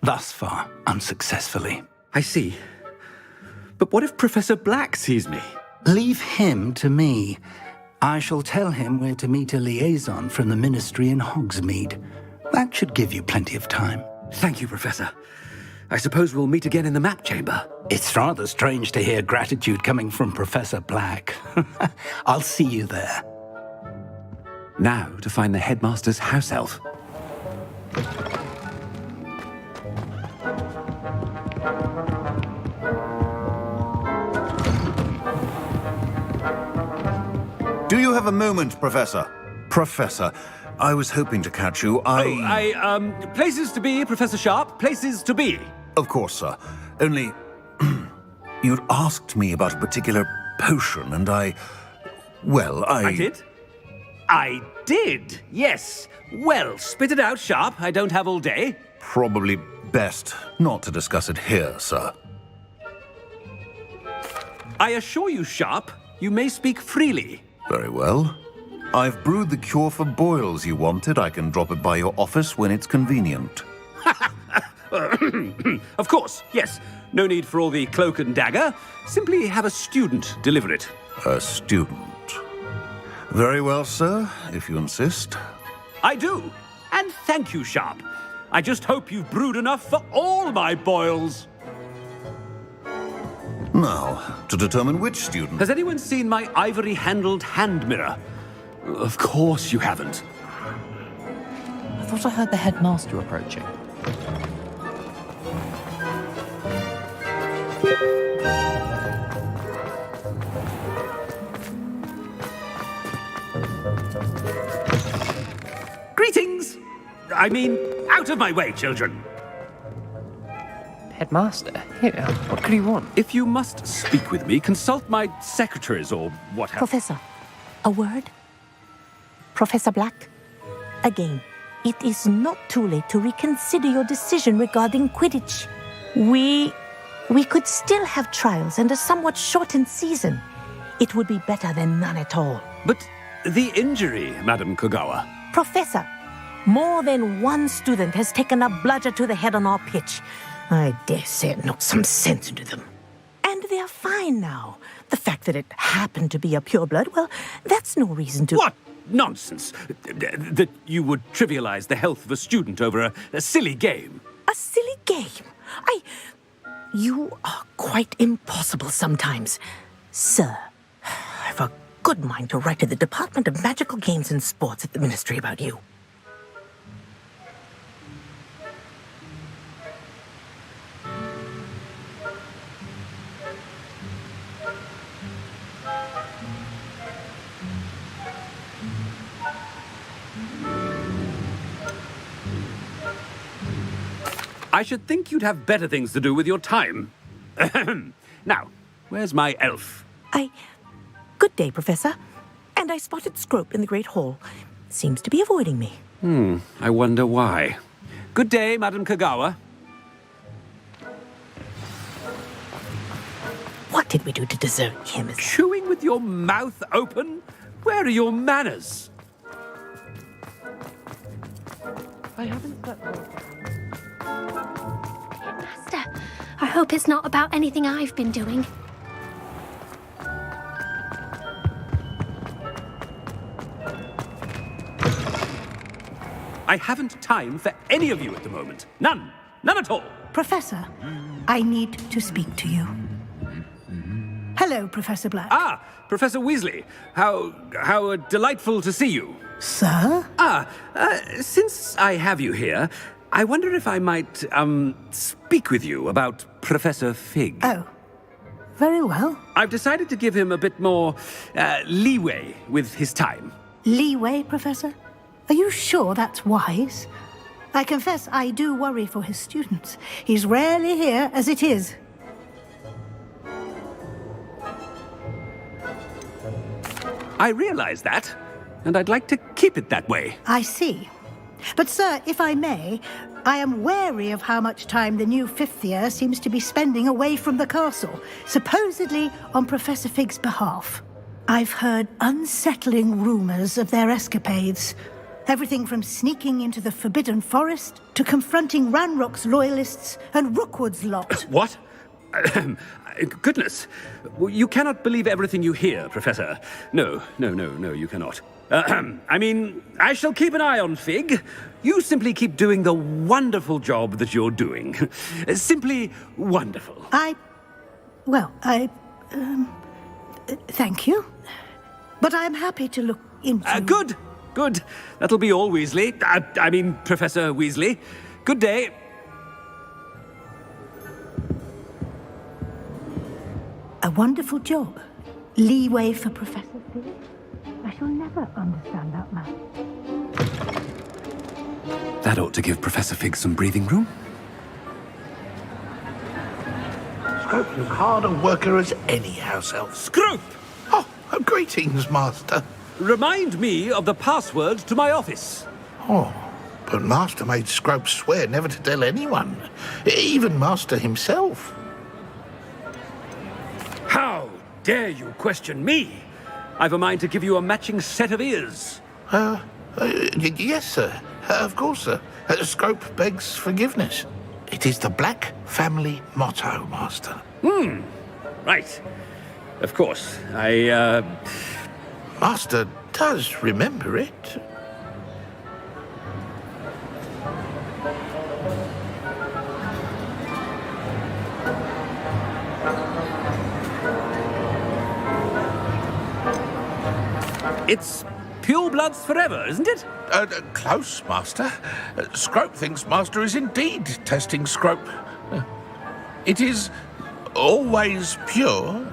Speaker 18: Thus far, unsuccessfully.
Speaker 19: I see. But what if Professor Black sees me?
Speaker 18: Leave him to me. I shall tell him where to meet a liaison from the ministry in Hogsmeade. That should give you plenty of time.
Speaker 19: Thank you, Professor. I suppose we'll meet again in the map chamber.
Speaker 18: It's rather strange to hear gratitude coming from Professor Black. I'll see you there.
Speaker 19: Now to find the headmaster's house elf.
Speaker 20: Do you have a moment, Professor? Professor, I was hoping to catch you.
Speaker 19: Places to be, Professor Sharp. Places to be.
Speaker 20: Of course, sir. Only, you'd asked me about a particular potion, and I
Speaker 19: did? I did, yes. Well, spit it out, Sharp. I don't have all day.
Speaker 20: Probably best not to discuss it here, sir.
Speaker 19: I assure you, Sharp, you may speak freely.
Speaker 20: Very well. I've brewed the cure for boils you wanted. I can drop it by your office when it's convenient.
Speaker 19: Of course, yes. No need for all the cloak and dagger. Simply have a student deliver it.
Speaker 20: A student. Very well, sir, if you insist.
Speaker 19: I do. And thank you, Sharp. I just hope you've brewed enough for all my boils.
Speaker 20: Now, to determine which student...
Speaker 19: Has anyone seen my ivory-handled hand mirror? Of course you haven't.
Speaker 21: I thought I heard the headmaster approaching.
Speaker 19: Greetings! I mean, out of my way, children!
Speaker 3: Headmaster, here, what could he want?
Speaker 19: If you must speak with me, consult my secretaries or what have
Speaker 22: Professor, a word? Professor Black, again, it is not too late to reconsider your decision regarding Quidditch. We could still have trials and a somewhat shortened season. It would be better than none at all.
Speaker 19: But The injury, Madam Kogawa.
Speaker 22: Professor, more than one student has taken a bludger to the head on our pitch. I dare say it knocked some sense into them. And they're fine now. The fact that it happened to be a pureblood, well, that's no reason to...
Speaker 19: What nonsense! That you would trivialize the health of a student over a silly game.
Speaker 22: A silly game? You are quite impossible sometimes. Sir, I've a good mind to write to the Department of Magical Games and Sports at the Ministry about you.
Speaker 19: I should think you'd have better things to do with your time. Now, where's my elf?
Speaker 22: Good day, Professor. And I spotted Scrope in the Great Hall. Seems to be avoiding me.
Speaker 19: I wonder why. Good day, Madam Kogawa.
Speaker 22: What did we do to deserve him?
Speaker 19: Chewing with your mouth open? Where are your manners?
Speaker 4: I haven't slept well. Master, I hope it's not about anything I've been doing.
Speaker 19: I haven't time for any of you at the moment. None. None at all.
Speaker 6: Professor, I need to speak to you. Hello, Professor Black.
Speaker 19: Ah, Professor Weasley. How delightful to see you.
Speaker 6: Sir?
Speaker 19: Since I have you here, I wonder if I might, speak with you about Professor Fig.
Speaker 6: Oh, very well.
Speaker 19: I've decided to give him a bit more, leeway with his time.
Speaker 6: Leeway, Professor? Are you sure that's wise? I confess I do worry for his students. He's rarely here as it is.
Speaker 19: I realize that, and I'd like to keep it that way.
Speaker 6: I see. But, sir, if I may, I am wary of how much time the new fifth year seems to be spending away from the castle, supposedly on Professor Fig's behalf. I've heard unsettling rumors of their escapades. Everything from sneaking into the Forbidden Forest to confronting Ranrock's loyalists and Rookwood's lot.
Speaker 19: What? Goodness. You cannot believe everything you hear, Professor. No, you cannot. I mean, I shall keep an eye on Fig. You simply keep doing the wonderful job that you're doing. Simply wonderful.
Speaker 6: Thank you. But I'm happy to look into...
Speaker 19: Good. That'll be all, Weasley. I mean, Professor Weasley. Good day.
Speaker 6: A wonderful job. Leeway for Professor Fig. I shall never understand that man.
Speaker 19: That ought to give Professor Fig some breathing room.
Speaker 9: Scrope, you're hard a worker as any house elf.
Speaker 19: Scrope!
Speaker 9: Oh, greetings, Master.
Speaker 19: Remind me of the password to my office.
Speaker 9: Oh, but Master made Scrope swear never to tell anyone, even Master himself.
Speaker 19: How dare you question me? I've a mind to give you a matching set of ears.
Speaker 9: Yes, sir. Of course, sir. Scrope begs forgiveness. It is the Black family motto, Master.
Speaker 19: Right. Of course.
Speaker 9: Master does remember it.
Speaker 19: It's purebloods forever, isn't it?
Speaker 9: Close, Master. Scrope thinks Master is indeed testing Scrope. It is always pure.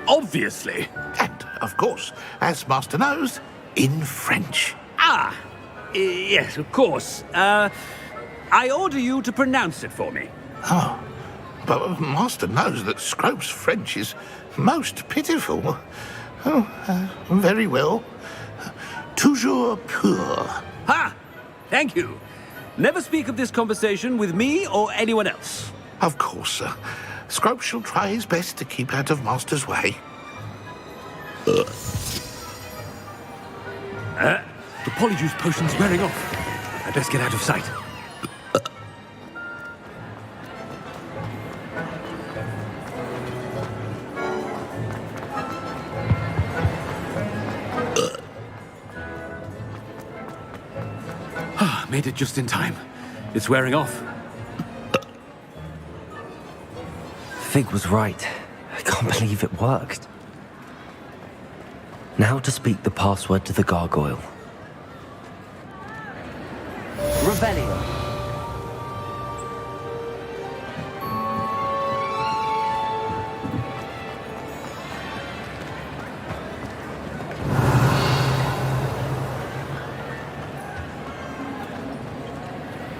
Speaker 19: Obviously.
Speaker 9: And, of course, as Master knows, in French.
Speaker 19: Yes, of course. I order you to pronounce it for me.
Speaker 9: Oh, but Master knows that Scrope's French is most pitiful. Very well. Toujours pur.
Speaker 19: Ha! Thank you. Never speak of this conversation with me or anyone else.
Speaker 9: Of course, sir. Scrope shall try his best to keep out of Master's way.
Speaker 19: The polyjuice potion's wearing off. I best get out of sight. Made it just in time. It's wearing off.
Speaker 2: Fig was right. I can't believe it worked. Now to speak the password to the gargoyle. Revelio.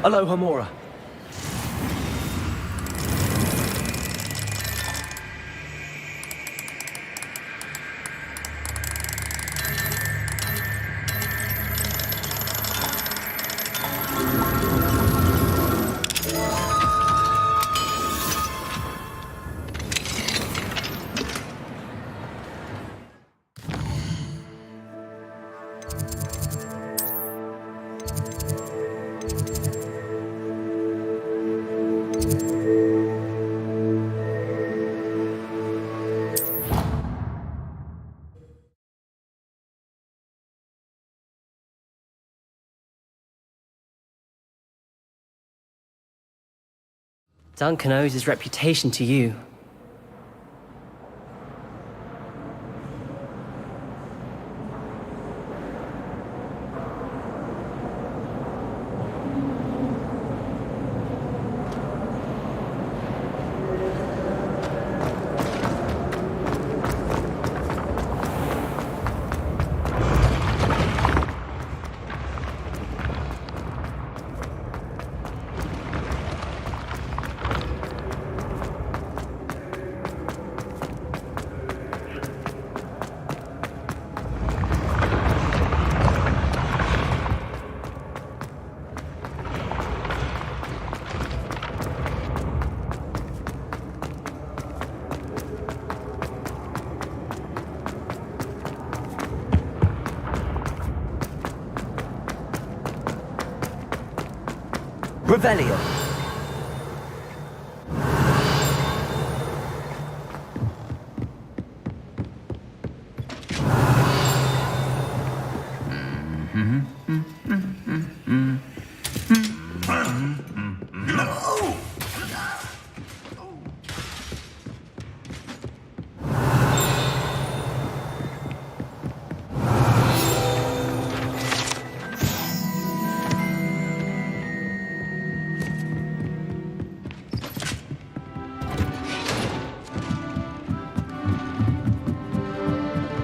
Speaker 2: Aloha Mora.
Speaker 3: Duncan owes his reputation to you. Revelio.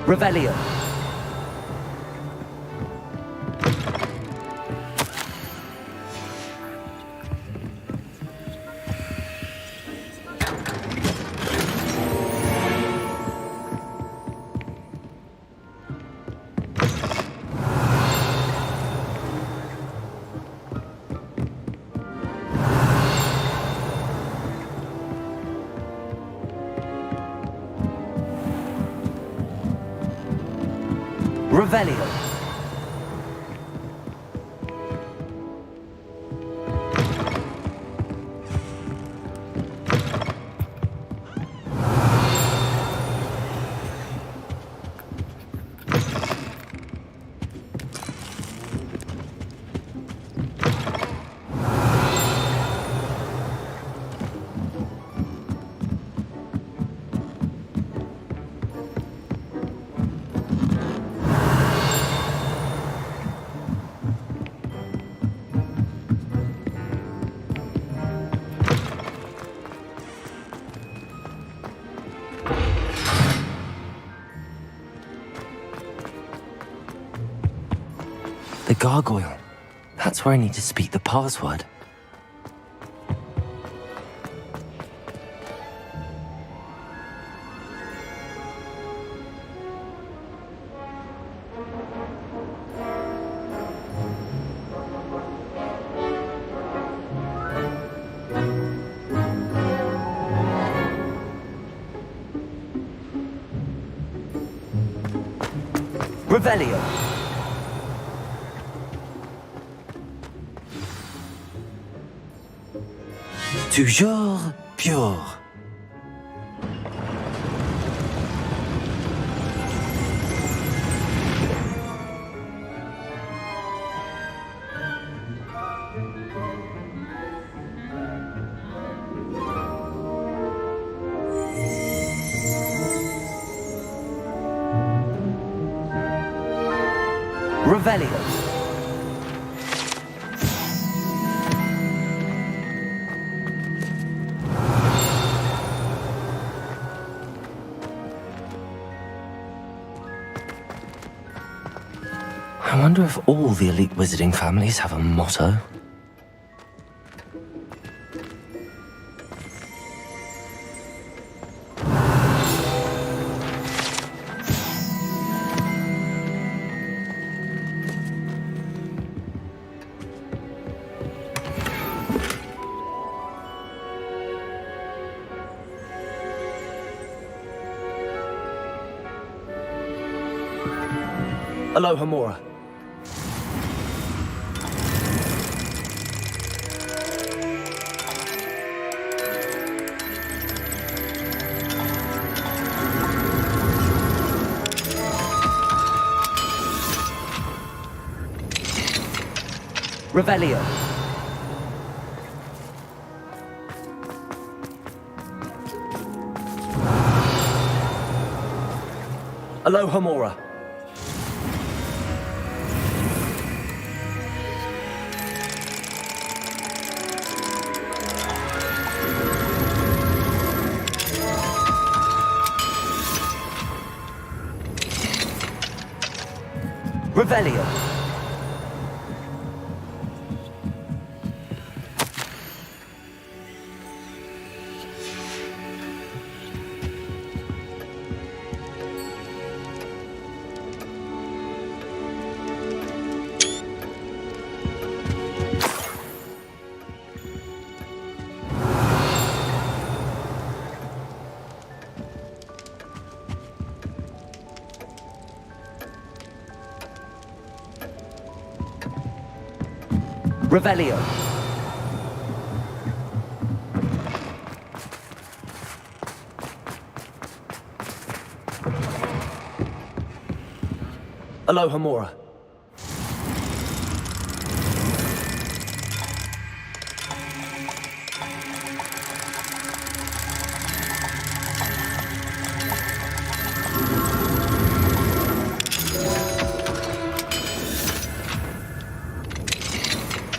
Speaker 3: Revelio. Revelio. The gargoyle. That's where I need to speak the password. Revelio.
Speaker 2: Toujours pure. Revelio. I wonder if all the elite wizarding families have a motto. Aloha Mora. Revelio. Aloha Mora. Revelio. Revelio. Aloha Mora.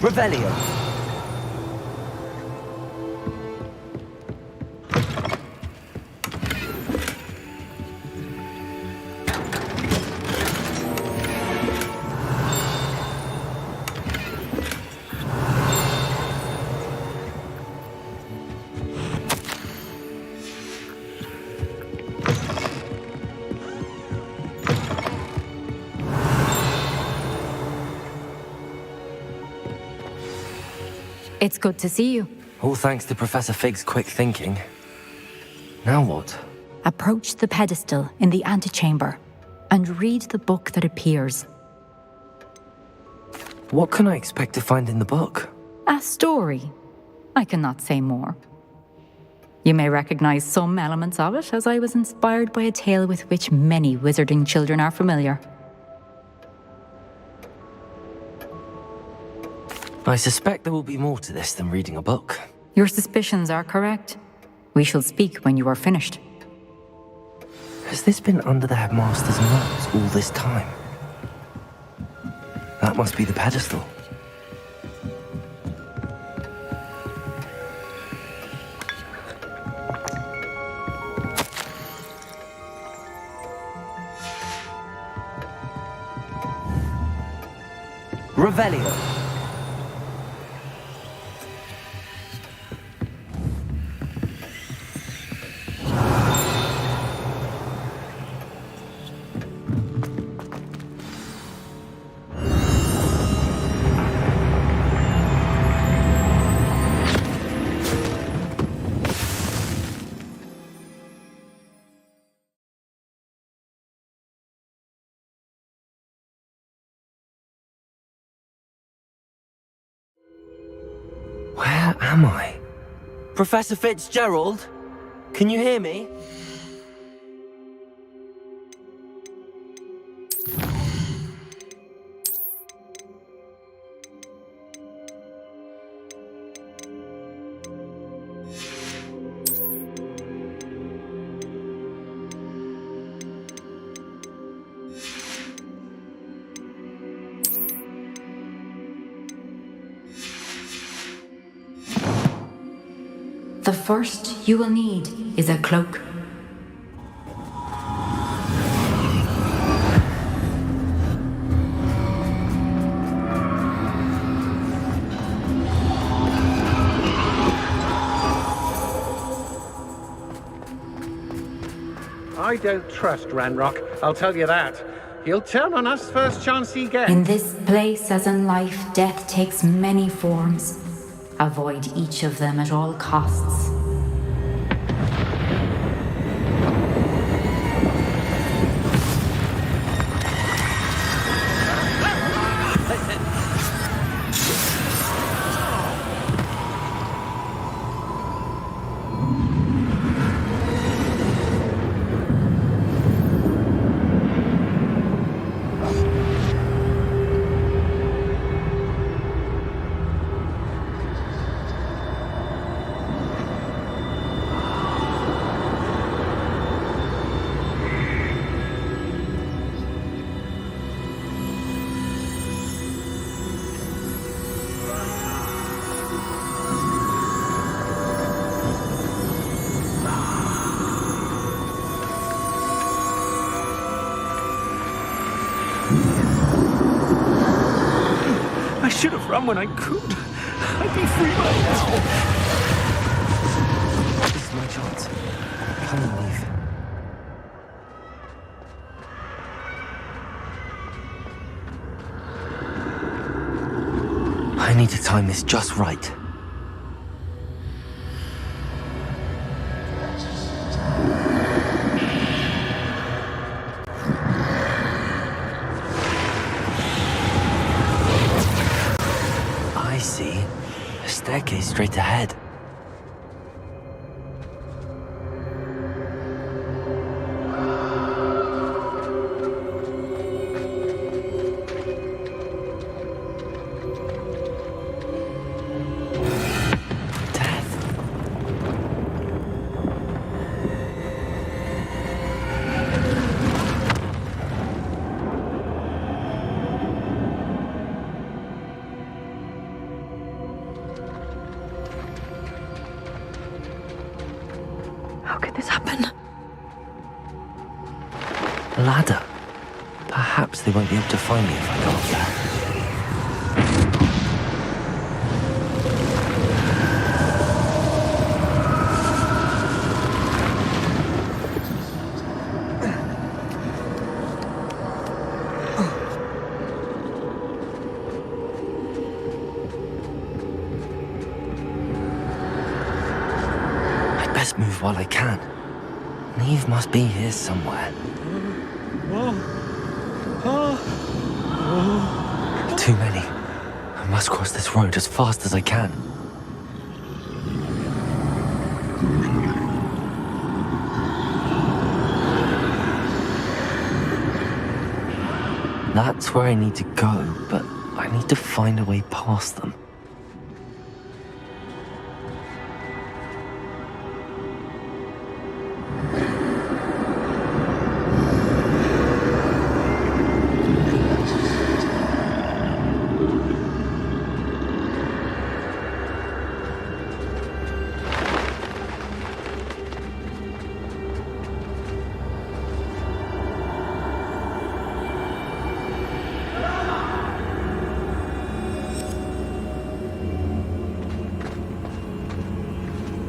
Speaker 2: Revelio.
Speaker 15: It's good to see you.
Speaker 2: All thanks to Professor Fig's quick thinking. Now what?
Speaker 15: Approach the pedestal in the antechamber and read the book that appears.
Speaker 2: What can I expect to find in the book?
Speaker 15: A story. I cannot say more. You may recognize some elements of it, as I was inspired by a tale with which many wizarding children are familiar.
Speaker 2: I suspect there will be more to this than reading a book.
Speaker 15: Your suspicions are correct. We shall speak when you are finished.
Speaker 2: Has this been under the headmaster's nose all this time? That must be the pedestal. Revelio. Where am I? Professor Fitzgerald? Can you hear me?
Speaker 15: The first you will need is a cloak.
Speaker 1: I don't trust Ranrock, I'll tell you that. He'll turn on us first chance he gets.
Speaker 15: In this place, as in life, death takes many forms. Avoid each of them at all costs.
Speaker 13: I should have run when I could. I'd be free by now.
Speaker 2: This is my chance. Come and leave. I need to time this just right. I see. A staircase straight ahead.
Speaker 5: How could this happen?
Speaker 2: Ladder. Perhaps they won't be able to find me if I go up there. I'd best move while I can. Neve must be here somewhere. Too many. I must cross this road as fast as I can. That's where I need to go, but I need to find a way past them.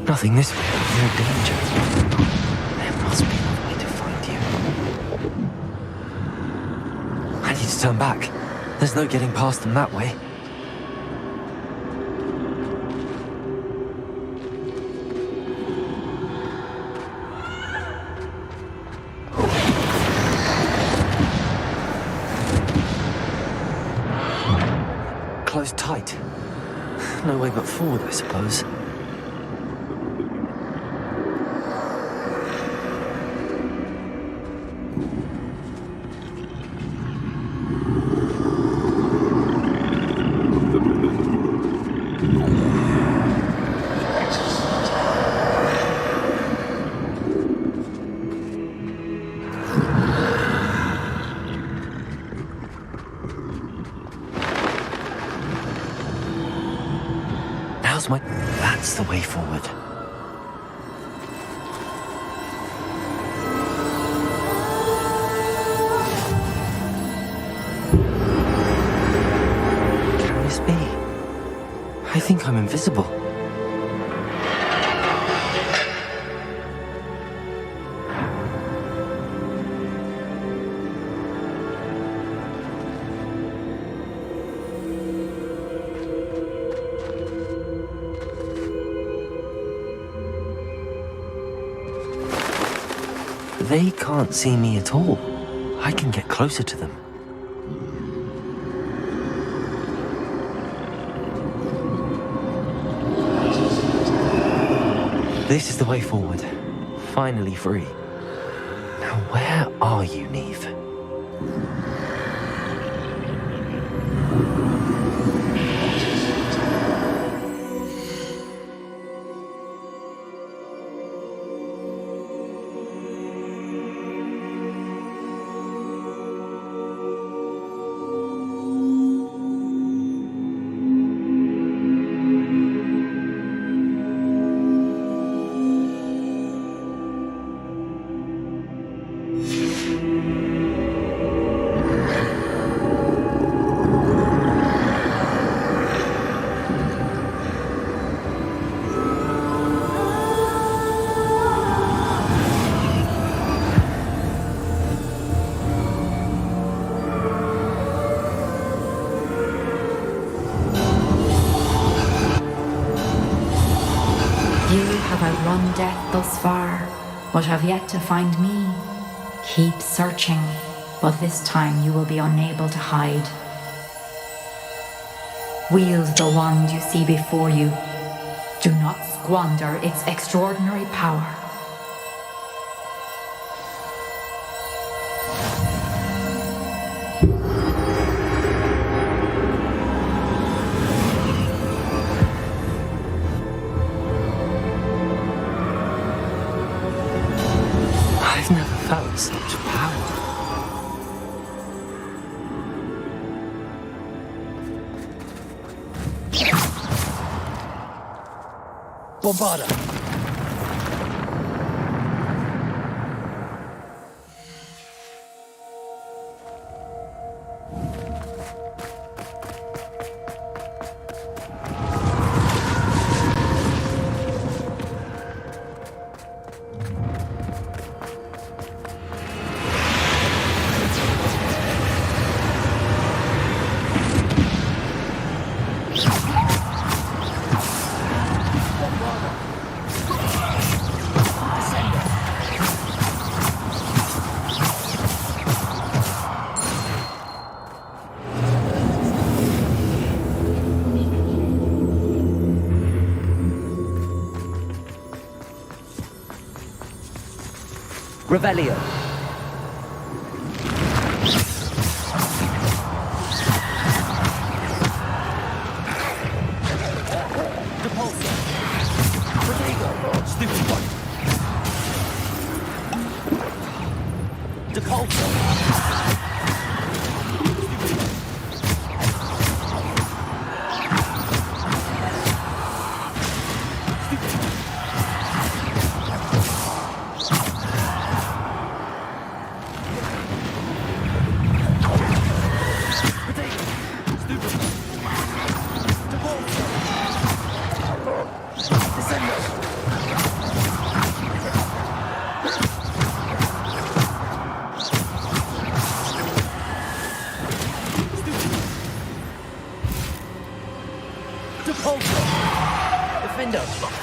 Speaker 2: Nothing this way, no danger. There must be a way to find you. I need to turn back. There's no getting past them that way. Closed tight. No way but forward, I suppose. How's my... That's the way forward. Can this be? I think I'm invisible. They can't see me at all. I can get closer to them. This is the way forward. Finally free. Now where are you, Neve?
Speaker 15: Outrun death thus far, but have yet to find me. Keep searching, but this time you will be unable to hide. Wield the wand you see before you. Do not squander its extraordinary power.
Speaker 2: I've never felt such power.
Speaker 21: Bombarda!
Speaker 2: Revelio.
Speaker 21: Defender!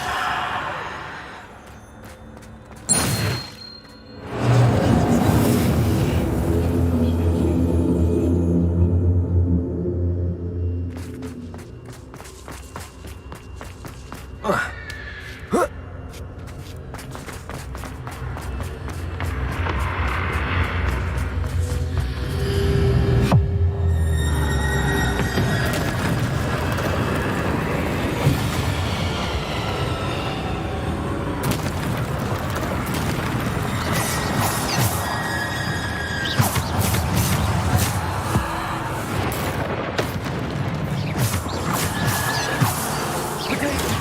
Speaker 10: Potato!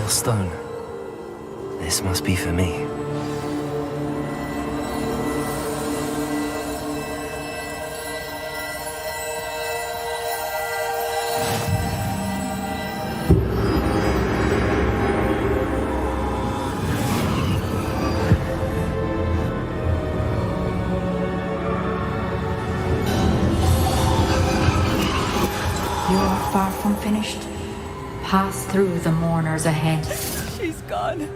Speaker 2: Stone. This must be for me.
Speaker 15: You are far from finished. Pass through the mourners ahead.
Speaker 7: She's gone.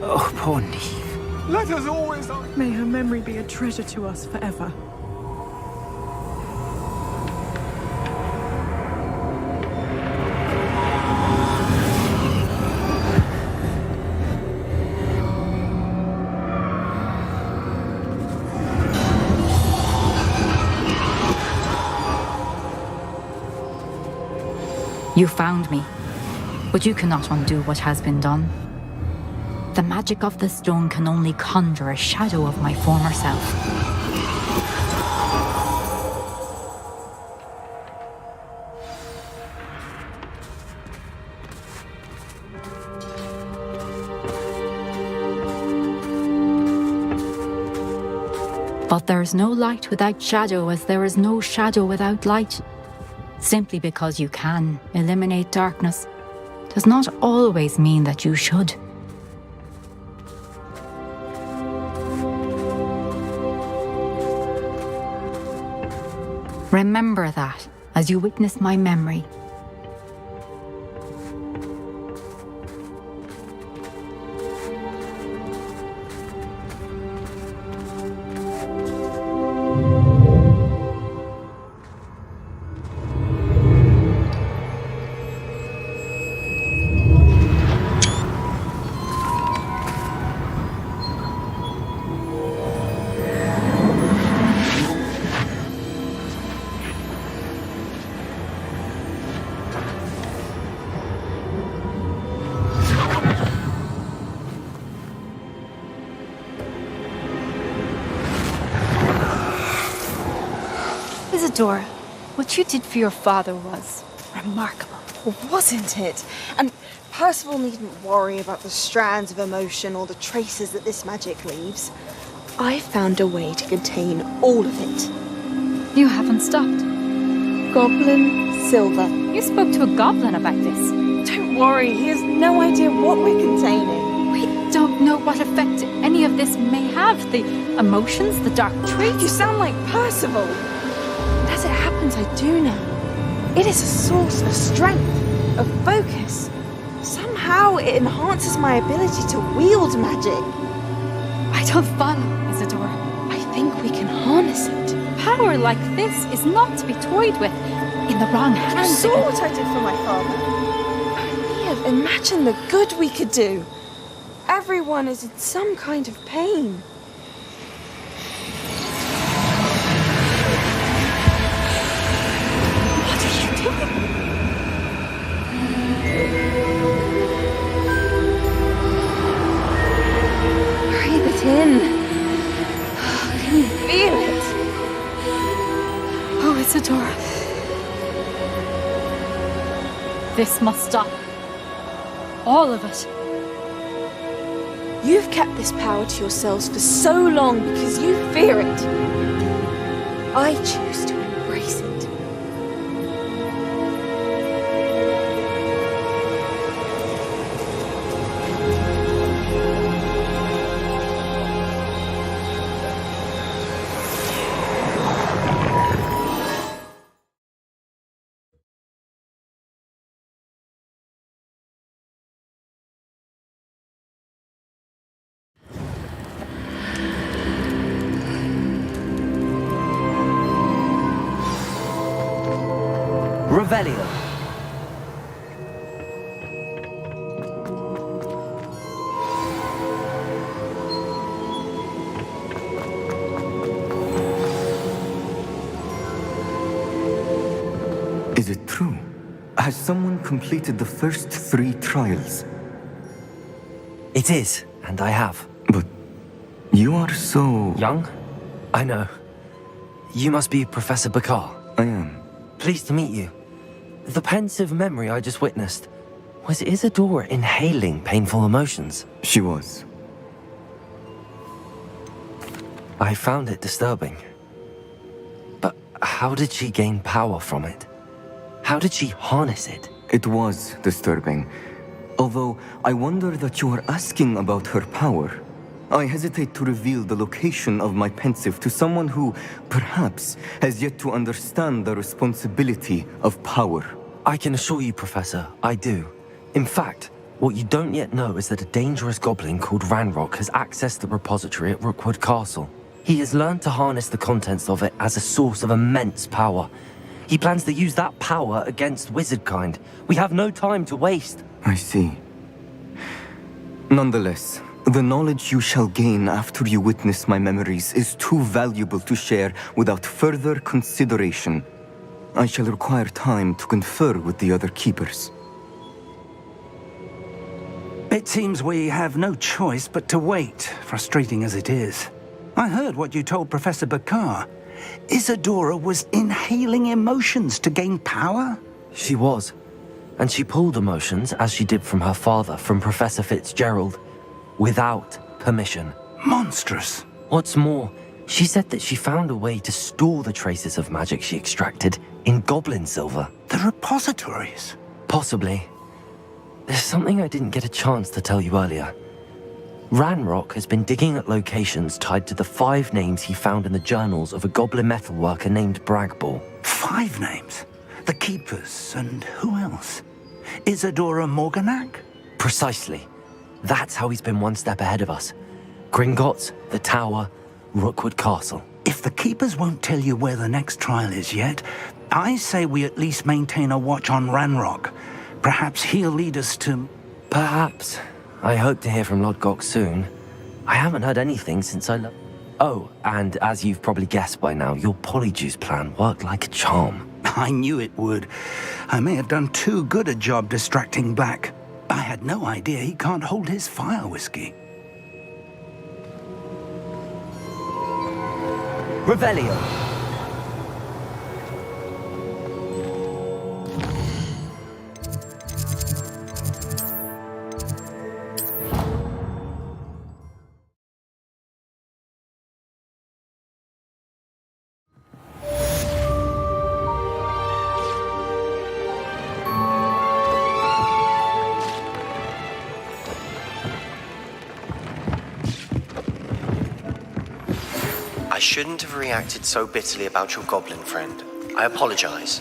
Speaker 2: Oh, poor Neve.
Speaker 7: Let us always... May her memory be a treasure to us forever.
Speaker 15: You found me, but you cannot undo what has been done. The magic of the stone can only conjure a shadow of my former self. But there is no light without shadow, as there is no shadow without light. Simply because you can eliminate darkness does not always mean that you should. Remember that as you witness my memory.
Speaker 12: Isadora, what you did for your father was remarkable.
Speaker 17: Wasn't it? And Percival needn't worry about the strands of emotion or the traces that this magic leaves. I found a way to contain all of it.
Speaker 12: You haven't stopped.
Speaker 17: Goblin Silver.
Speaker 12: You spoke to a goblin about this.
Speaker 17: Don't worry, he has no idea what we're containing.
Speaker 12: We don't know what effect any of this may have. The emotions, the dark traits.
Speaker 17: You sound like Percival. And as it happens, I do know. It is a source of strength, of focus. Somehow it enhances my ability to wield magic.
Speaker 12: I don't follow, Isadora.
Speaker 17: I think we can harness it.
Speaker 12: Power like this is not to be toyed with in the wrong
Speaker 17: You
Speaker 12: hands.
Speaker 17: saw what I did for my father. Mia, imagine the good we could do. Everyone is in some kind of pain. What are you doing?
Speaker 12: Dora. This must stop. All of it.
Speaker 17: You've kept this power to yourselves for so long because you fear it. I choose to embrace it.
Speaker 2: Revelio.
Speaker 8: Is it true? Has someone completed the first 3 trials?
Speaker 2: It is, and I have.
Speaker 8: But you are so...
Speaker 2: young? I know. You must be Professor Bakar.
Speaker 8: I am.
Speaker 2: Pleased to meet you. The pensive memory I just witnessed, was Isadora inhaling painful emotions?
Speaker 8: She was.
Speaker 2: I found it disturbing. But how did she gain power from it? How did she harness it?
Speaker 8: It was disturbing. Although I wonder that you are asking about her power. I hesitate to reveal the location of my pensive to someone who, perhaps, has yet to understand the responsibility of power.
Speaker 2: I can assure you, Professor, I do. In fact, what you don't yet know is that a dangerous goblin called Ranrock has accessed the repository at Rookwood Castle. He has learned to harness the contents of it as a source of immense power. He plans to use that power against wizardkind. We have no time to waste.
Speaker 8: I see. Nonetheless, the knowledge you shall gain after you witness my memories is too valuable to share without further consideration. I shall require time to confer with the other keepers.
Speaker 18: It seems we have no choice but to wait, frustrating as it is. I heard what you told Professor Bakar. Isadora was inhaling emotions to gain power?
Speaker 2: She was. And she pulled emotions, as she did from her father, from Professor Fitzgerald, without permission.
Speaker 18: Monstrous.
Speaker 2: What's more, she said that she found a way to store the traces of magic she extracted in goblin silver.
Speaker 18: The repositories?
Speaker 2: Possibly. There's something I didn't get a chance to tell you earlier. Ranrock has been digging at locations tied to the 5 names he found in the journals of a goblin metalworker named Bragball.
Speaker 18: 5 names? The Keepers, and who else? Isadora Morganac?
Speaker 2: Precisely. That's how he's been one step ahead of us. Gringotts, the Tower, Rookwood Castle.
Speaker 18: If the Keepers won't tell you where the next trial is yet, I say we at least maintain a watch on Ranrock. Perhaps he'll lead us to...
Speaker 2: Perhaps. I hope to hear from Lodgok soon. I haven't heard anything since I Oh, and as you've probably guessed by now, your polyjuice plan worked like a charm.
Speaker 18: I knew it would. I may have done too good a job distracting Black. I had no idea he can't hold his fire whiskey.
Speaker 2: Revelio.
Speaker 14: I shouldn't have reacted so bitterly about your goblin friend. I apologize.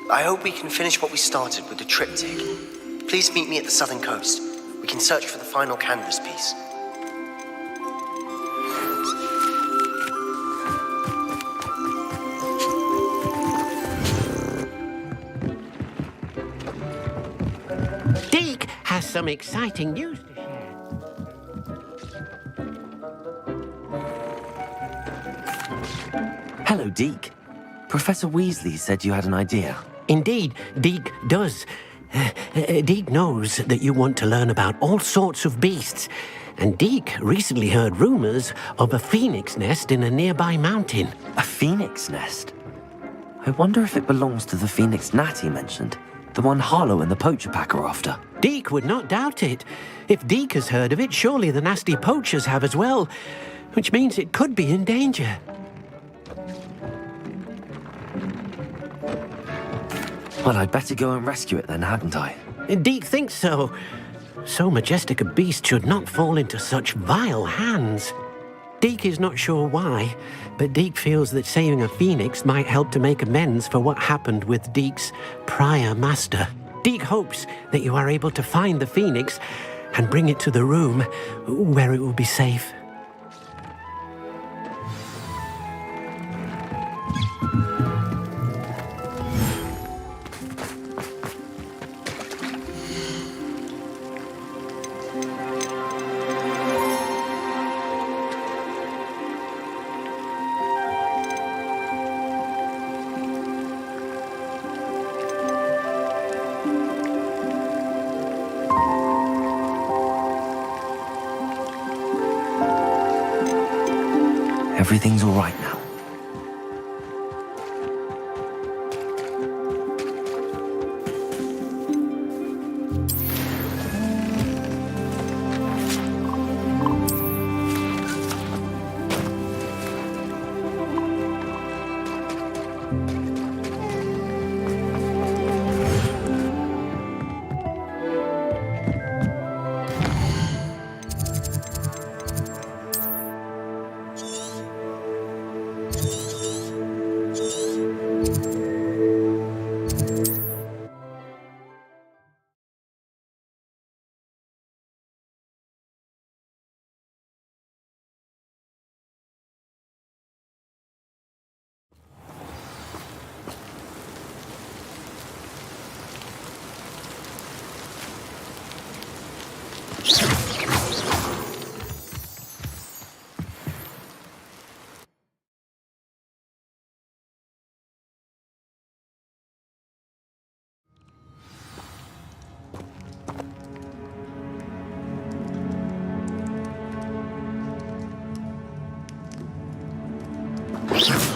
Speaker 14: I hope we can finish what we started with the triptych. Please meet me at the southern coast. We can search for the final canvas piece.
Speaker 23: Deke has some exciting news to share.
Speaker 2: Hello, Deke. Professor Weasley said you had an idea.
Speaker 23: Indeed, Deke does. Deke knows that you want to learn about all sorts of beasts, and Deke recently heard rumors of a phoenix nest in a nearby mountain.
Speaker 2: A phoenix nest? I wonder if it belongs to the phoenix Natty mentioned. The one Harlow and the poacher pack are after.
Speaker 23: Deke would not doubt it. If Deke has heard of it, surely the nasty poachers have as well. Which means it could be in danger.
Speaker 2: Well, I'd better go and rescue it then, hadn't I?
Speaker 23: Deke thinks so. So majestic a beast should not fall into such vile hands. Deke is not sure why, but Deke feels that saving a phoenix might help to make amends for what happened with Deke's prior master. Deke hopes that you are able to find the phoenix and bring it to the room where it will be safe.
Speaker 2: Everything's all right now.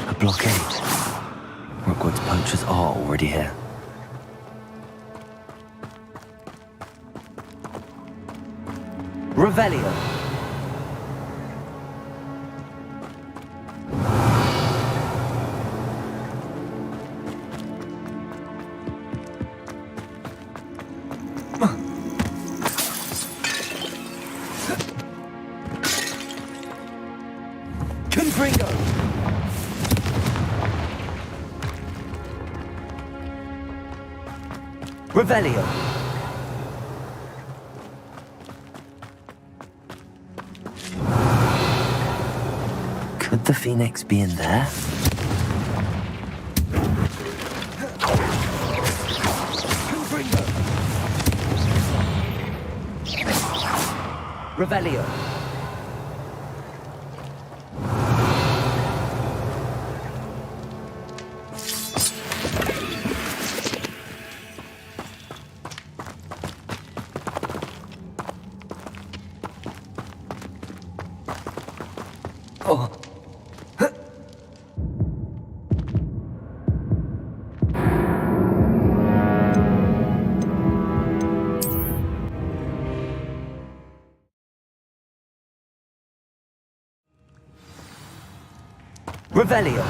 Speaker 2: A blockade. Hogwarts poachers are already here. Revelio. Confringo. Revelio. Could the phoenix be in there? Revelio. Oh. Revelio.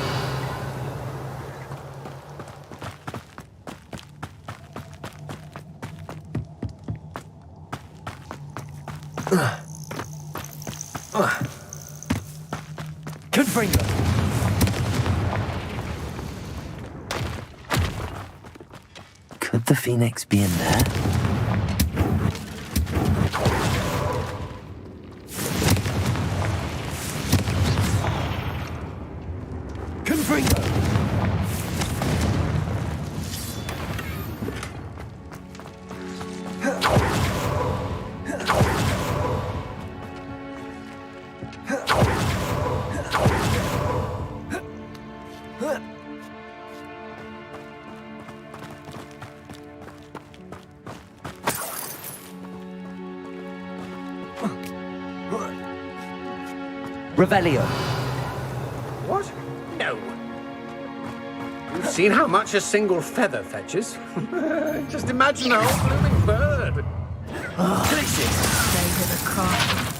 Speaker 2: Confringo. Could the phoenix be in there? Confringo. Revelio.
Speaker 10: What? No.
Speaker 1: You've seen how much a single feather fetches. Just imagine a whole blooming bird.
Speaker 22: Stay with the craft.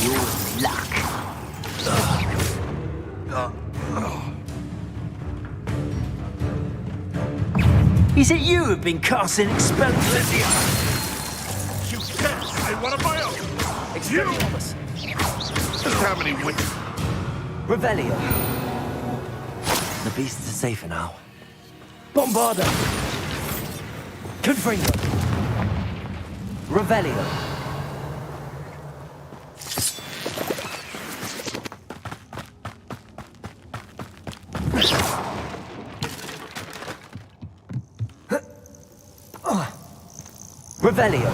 Speaker 21: Your luck. Is it you who've been casting experiments?
Speaker 9: You can't say one of my own.
Speaker 21: Expelliarmus.
Speaker 9: Just how many wins?
Speaker 21: Revelio.
Speaker 2: The beasts are safer now.
Speaker 21: Bombardo. Confringo. Revelio. Revelio.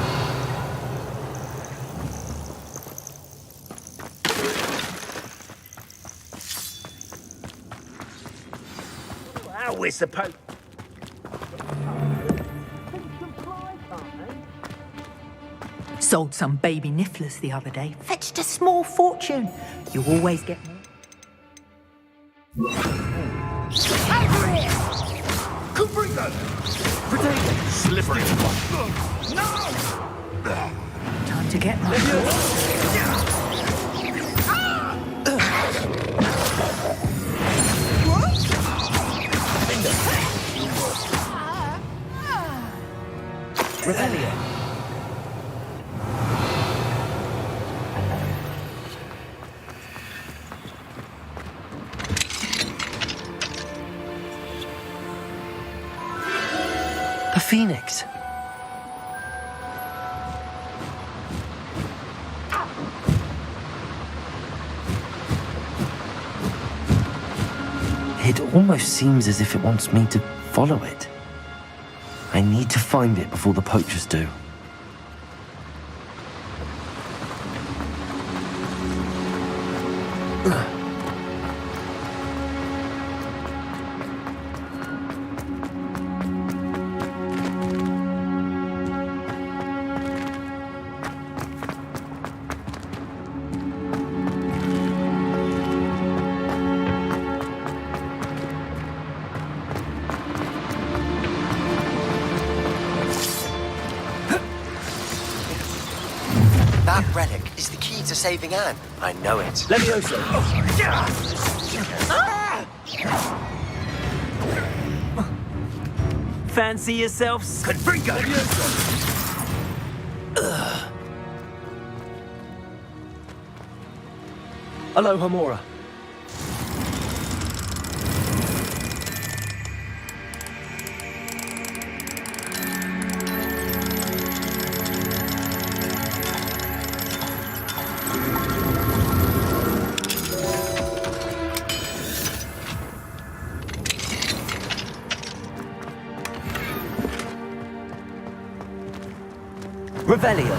Speaker 21: How we're supposed...
Speaker 22: Sold some baby nifflers the other day. Fetched a small fortune. You always get more.
Speaker 9: Confringo! Potato! Slippery. No!
Speaker 22: Time to get my
Speaker 21: Revelio.
Speaker 2: A phoenix. It almost seems as if it wants me to follow it. I need to find it before the poachers do.
Speaker 14: That relic is the key to saving Anne. I know it.
Speaker 21: Levioso. Fancy yourself? Confringo. Aloha Mora. Revelio.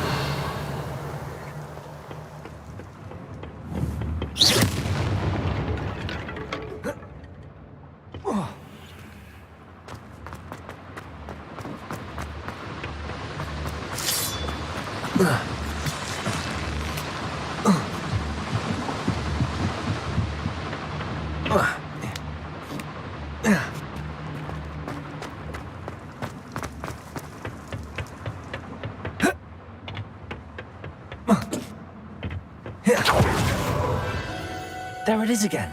Speaker 21: There it is again.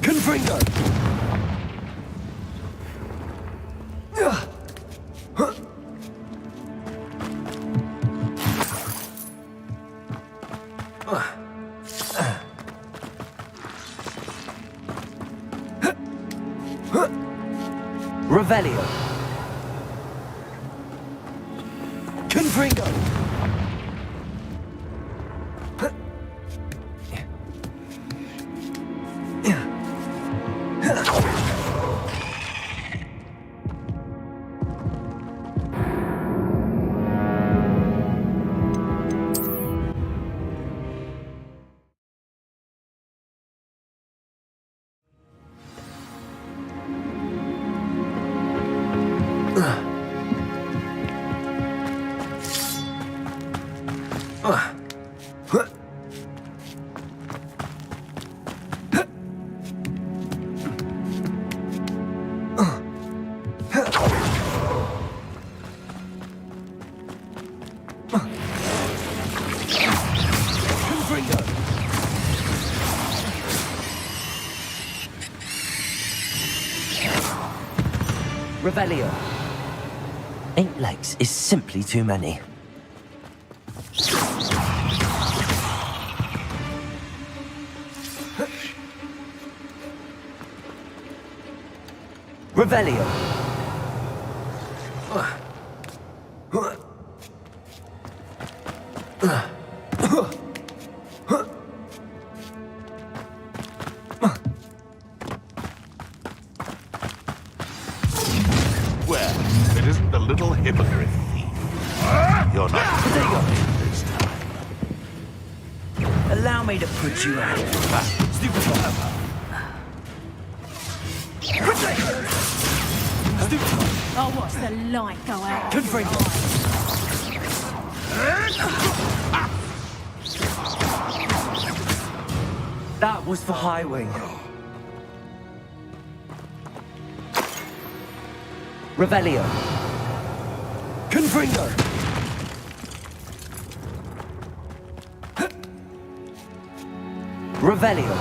Speaker 21: Confringo. Revelio. Confringo.
Speaker 2: Revelio. 8 legs is simply too many. Revelio.
Speaker 9: Well, it isn't the little hippogriff thief. You're not this time.
Speaker 2: Allow me to put you out. Stupid forever.
Speaker 22: I'll watch the light go out.
Speaker 2: Confront. That was for Highwing. Revelio. Confringo. Revelio.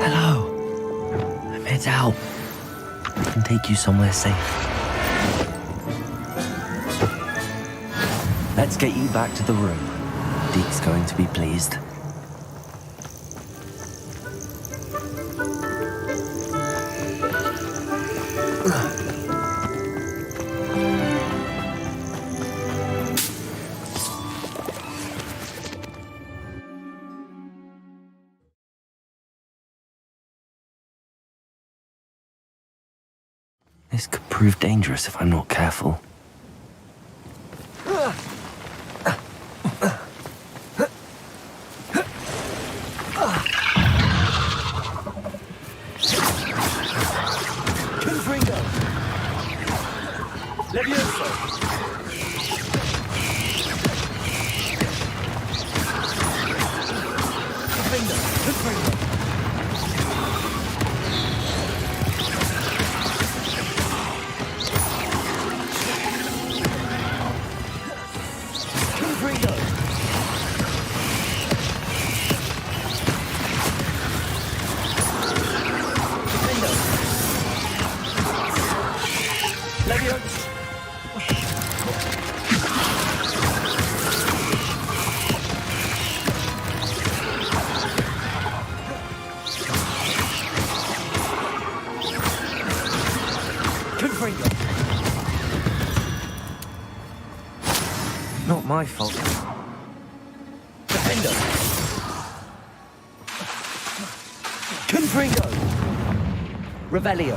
Speaker 2: Hello. I'm here to help. I can take you somewhere safe. Let's get you back to the room. Deke's going to be pleased. This could prove dangerous if I'm not careful. Not my fault. Defender! Confringo! Revelio!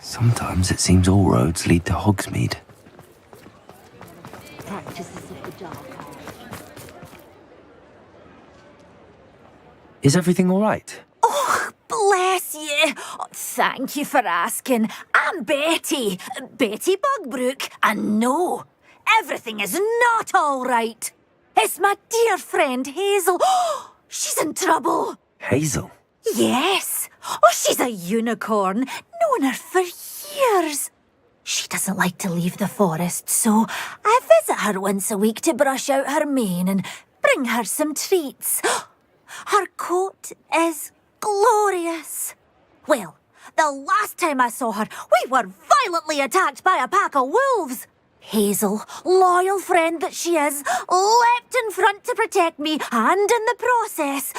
Speaker 2: Sometimes it seems all roads lead to Hogsmeade. Is everything all right?
Speaker 22: Oh, bless you. Oh, thank you for asking. I'm Betty. Betty Bugbrook. And no, everything is not all right. It's my dear friend Hazel. Oh, she's in trouble.
Speaker 2: Hazel?
Speaker 22: Yes. Oh, she's a unicorn. Known her for years. She doesn't like to leave the forest, so I visit her once a week to brush out her mane and bring her some treats. Her coat is
Speaker 11: glorious. Well, the last time I saw her, we were violently attacked by a pack of wolves. Hazel, loyal friend that she is, leapt in front to protect me, and in the process,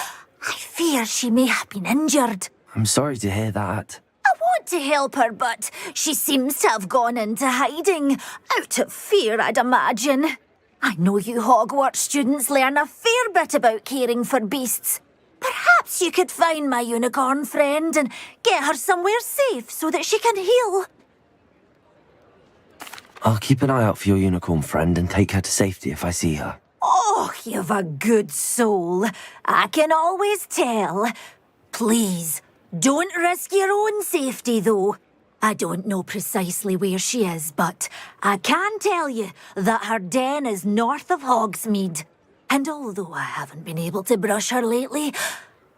Speaker 11: I fear she may have been injured.
Speaker 2: I'm sorry to hear that.
Speaker 11: I want to help her, but she seems to have gone into hiding. Out of fear, I'd imagine. I know you Hogwarts students learn a fair bit about caring for beasts. Perhaps you could find my unicorn friend and get her somewhere safe so that she can heal.
Speaker 2: I'll keep an eye out for your unicorn friend and take her to safety if I see her.
Speaker 11: Oh, you've a good soul. I can always tell. Please, don't risk your own safety, though. I don't know precisely where she is, but I can tell you that her den is north of Hogsmeade. And although I haven't been able to brush her lately,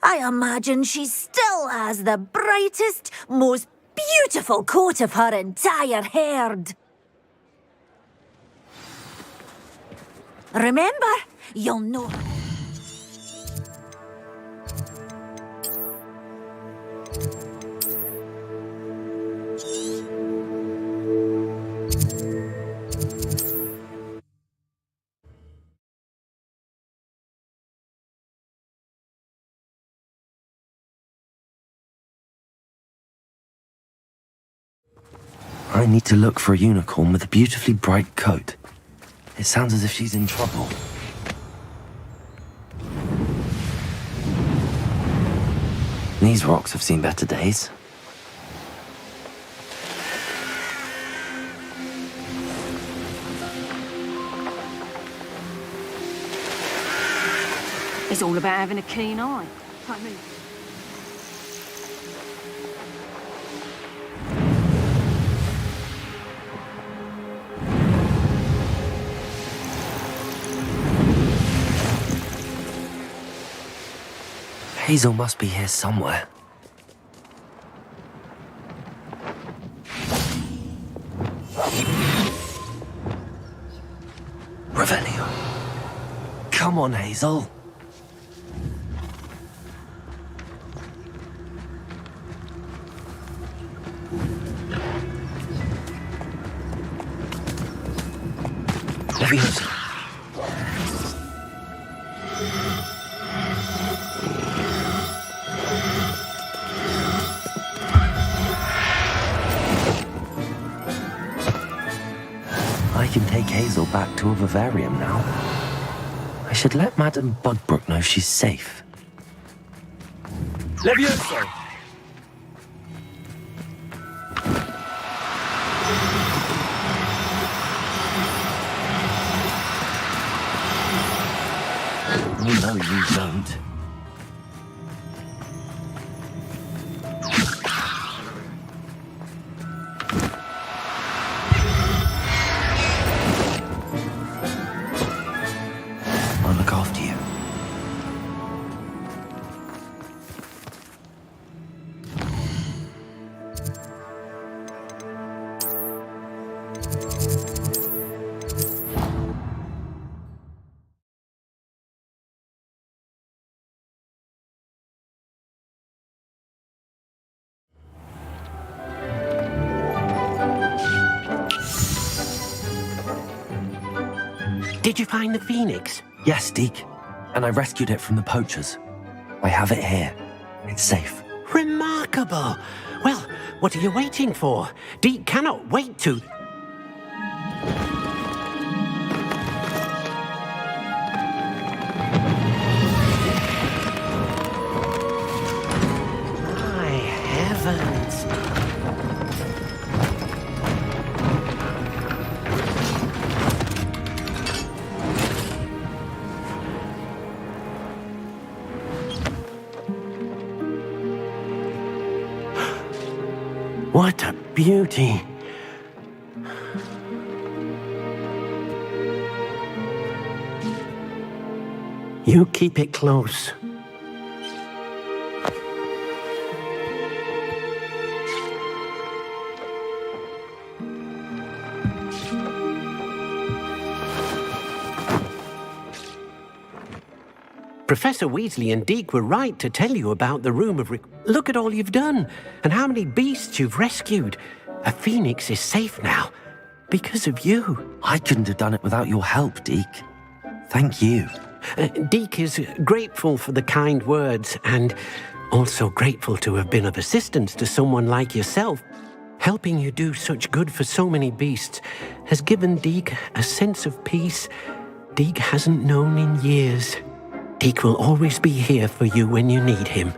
Speaker 11: I imagine she still has the brightest, most beautiful coat of her entire herd. Remember, you'll know her.
Speaker 2: I need to look for a unicorn with a beautifully bright coat. It sounds as if she's in trouble. These rocks have seen better days.
Speaker 16: It's all about having a keen eye. Like me.
Speaker 2: Hazel must be here somewhere. Revelio. Come on, Hazel. Leviosa. I can take Hazel back to a vivarium now. I should let Madame Budbrook know she's safe.
Speaker 19: Leviosa!
Speaker 2: No, you don't. I'll look after you.
Speaker 23: Did you find the phoenix?
Speaker 2: Yes, Deke. And I rescued it from the poachers. I have it here. It's safe.
Speaker 23: Remarkable. Well, what are you waiting for? Deke cannot wait to... My heavens. What a beauty. You keep it close. Professor Weasley and Deke were right to tell you about the Room of Look at all you've done, and how many beasts you've rescued. A phoenix is safe now, because of you.
Speaker 2: I couldn't have done it without your help, Deke. Thank you.
Speaker 23: Deke is grateful for the kind words, and also grateful to have been of assistance to someone like yourself. Helping you do such good for so many beasts has given Deke a sense of peace Deke hasn't known in years. Deke will always be here for you when you need him.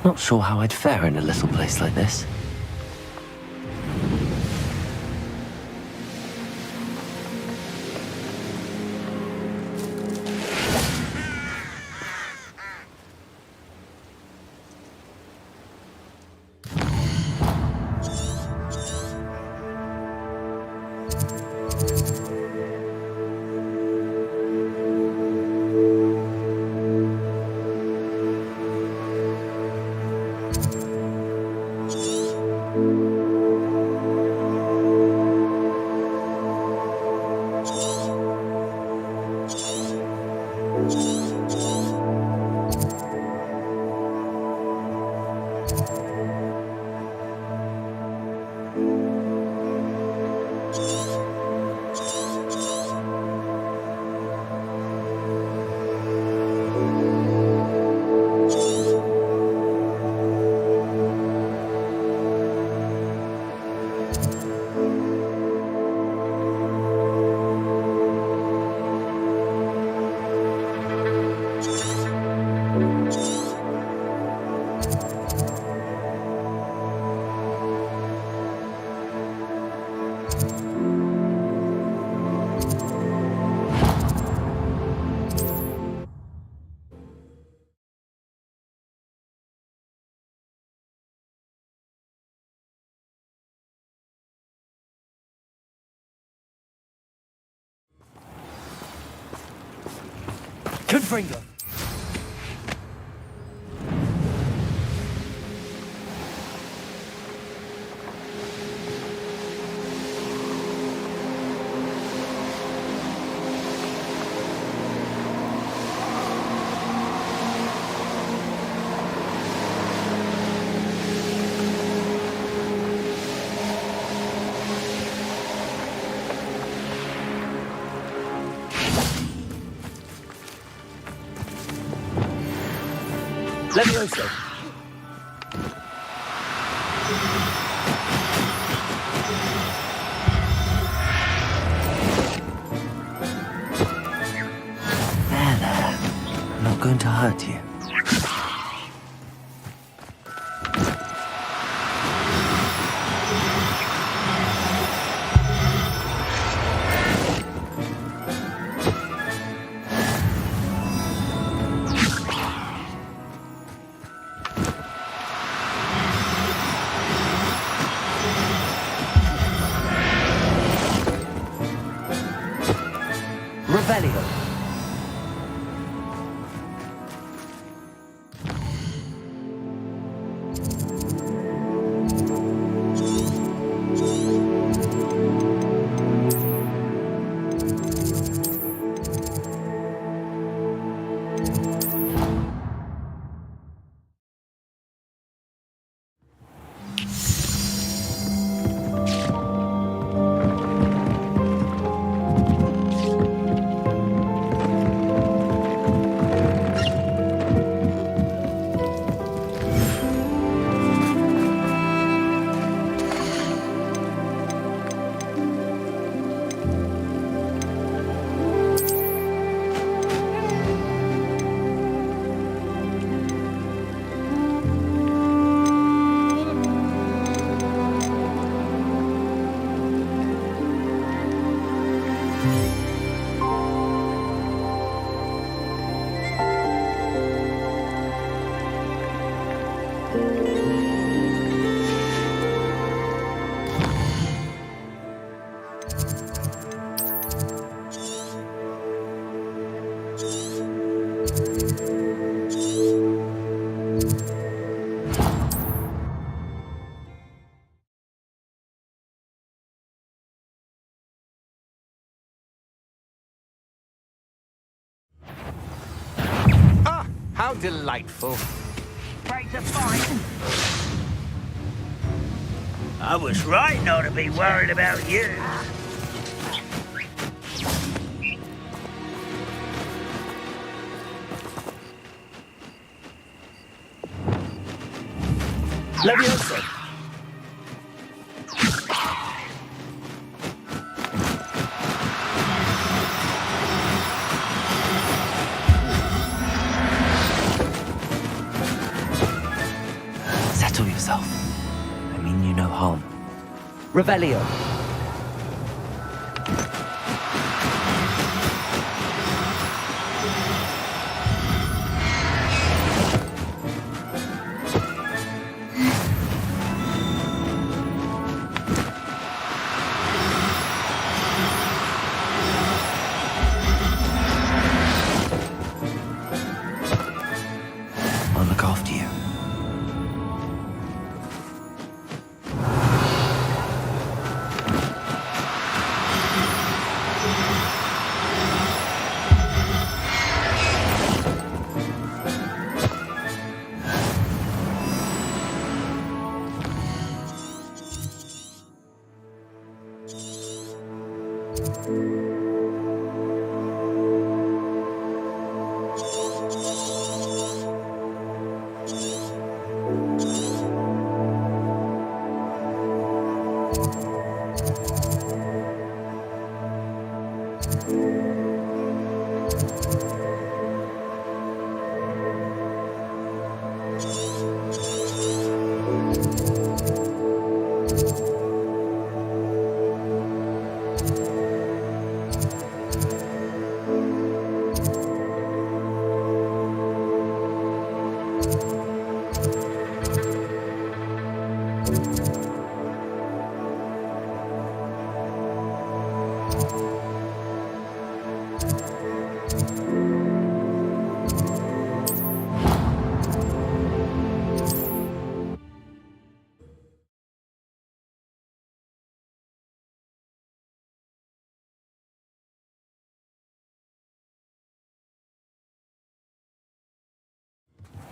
Speaker 2: Not sure how I'd fare in a little place like this.
Speaker 1: Confringo. Levioso.
Speaker 2: There. I'm not going to hurt you.
Speaker 1: How delightful.
Speaker 10: Ready to fight? I was right not to be worried about you.
Speaker 2: Leviosa! Settle yourself. I mean you no harm. Revelio! I'll look after you.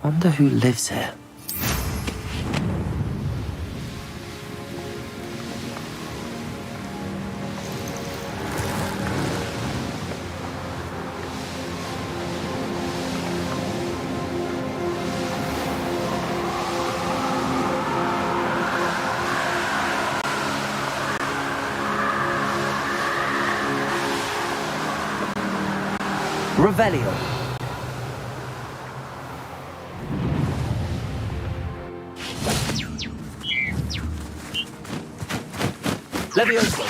Speaker 2: Wonder who lives here. Revelio. Leviosa.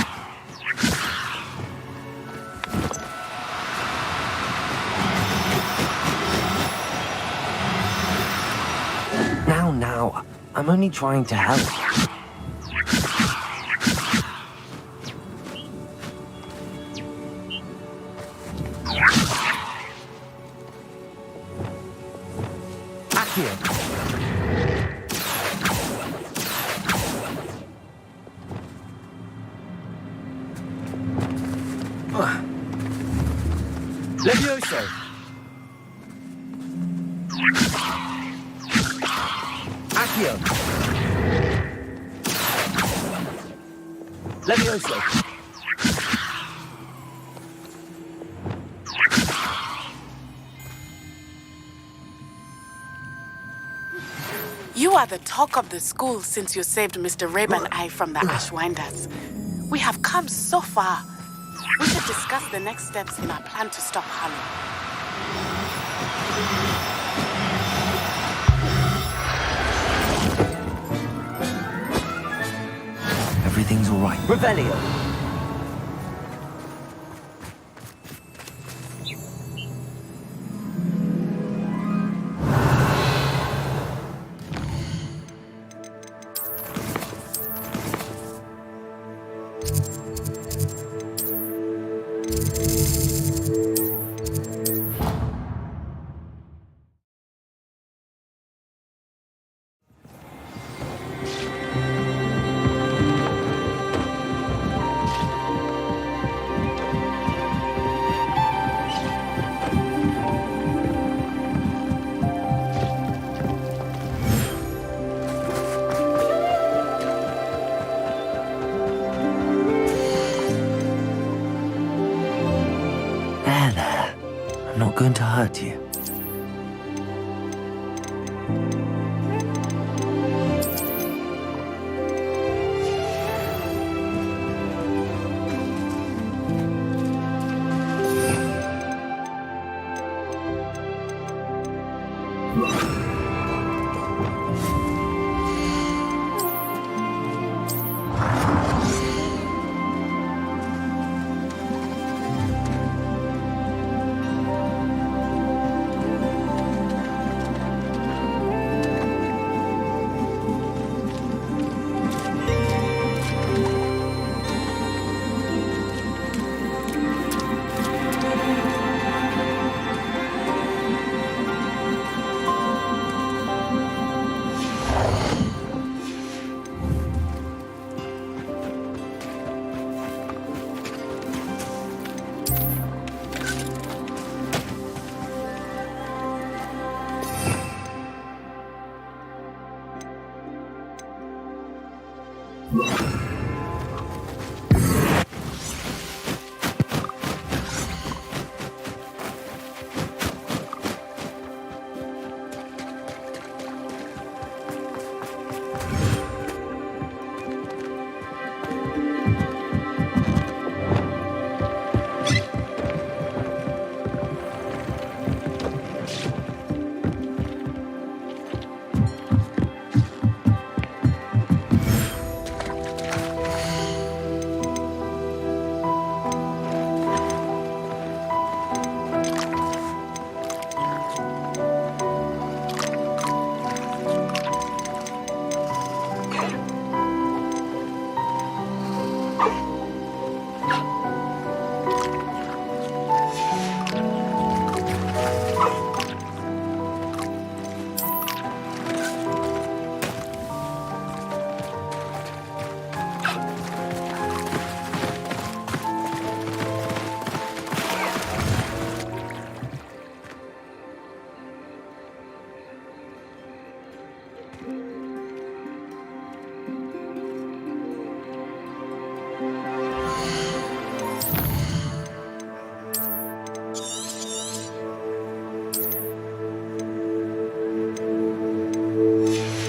Speaker 2: Now, I'm only trying to help. Accio. Levioso! Accio! Levioso!
Speaker 4: You are the talk of the school since you saved Mr. Rabe and I from the Ashwinders. We have come so far. We should discuss the next steps in our plan to stop Harlow.
Speaker 2: Everything's all right. Revelio! going to hurt you.
Speaker 3: You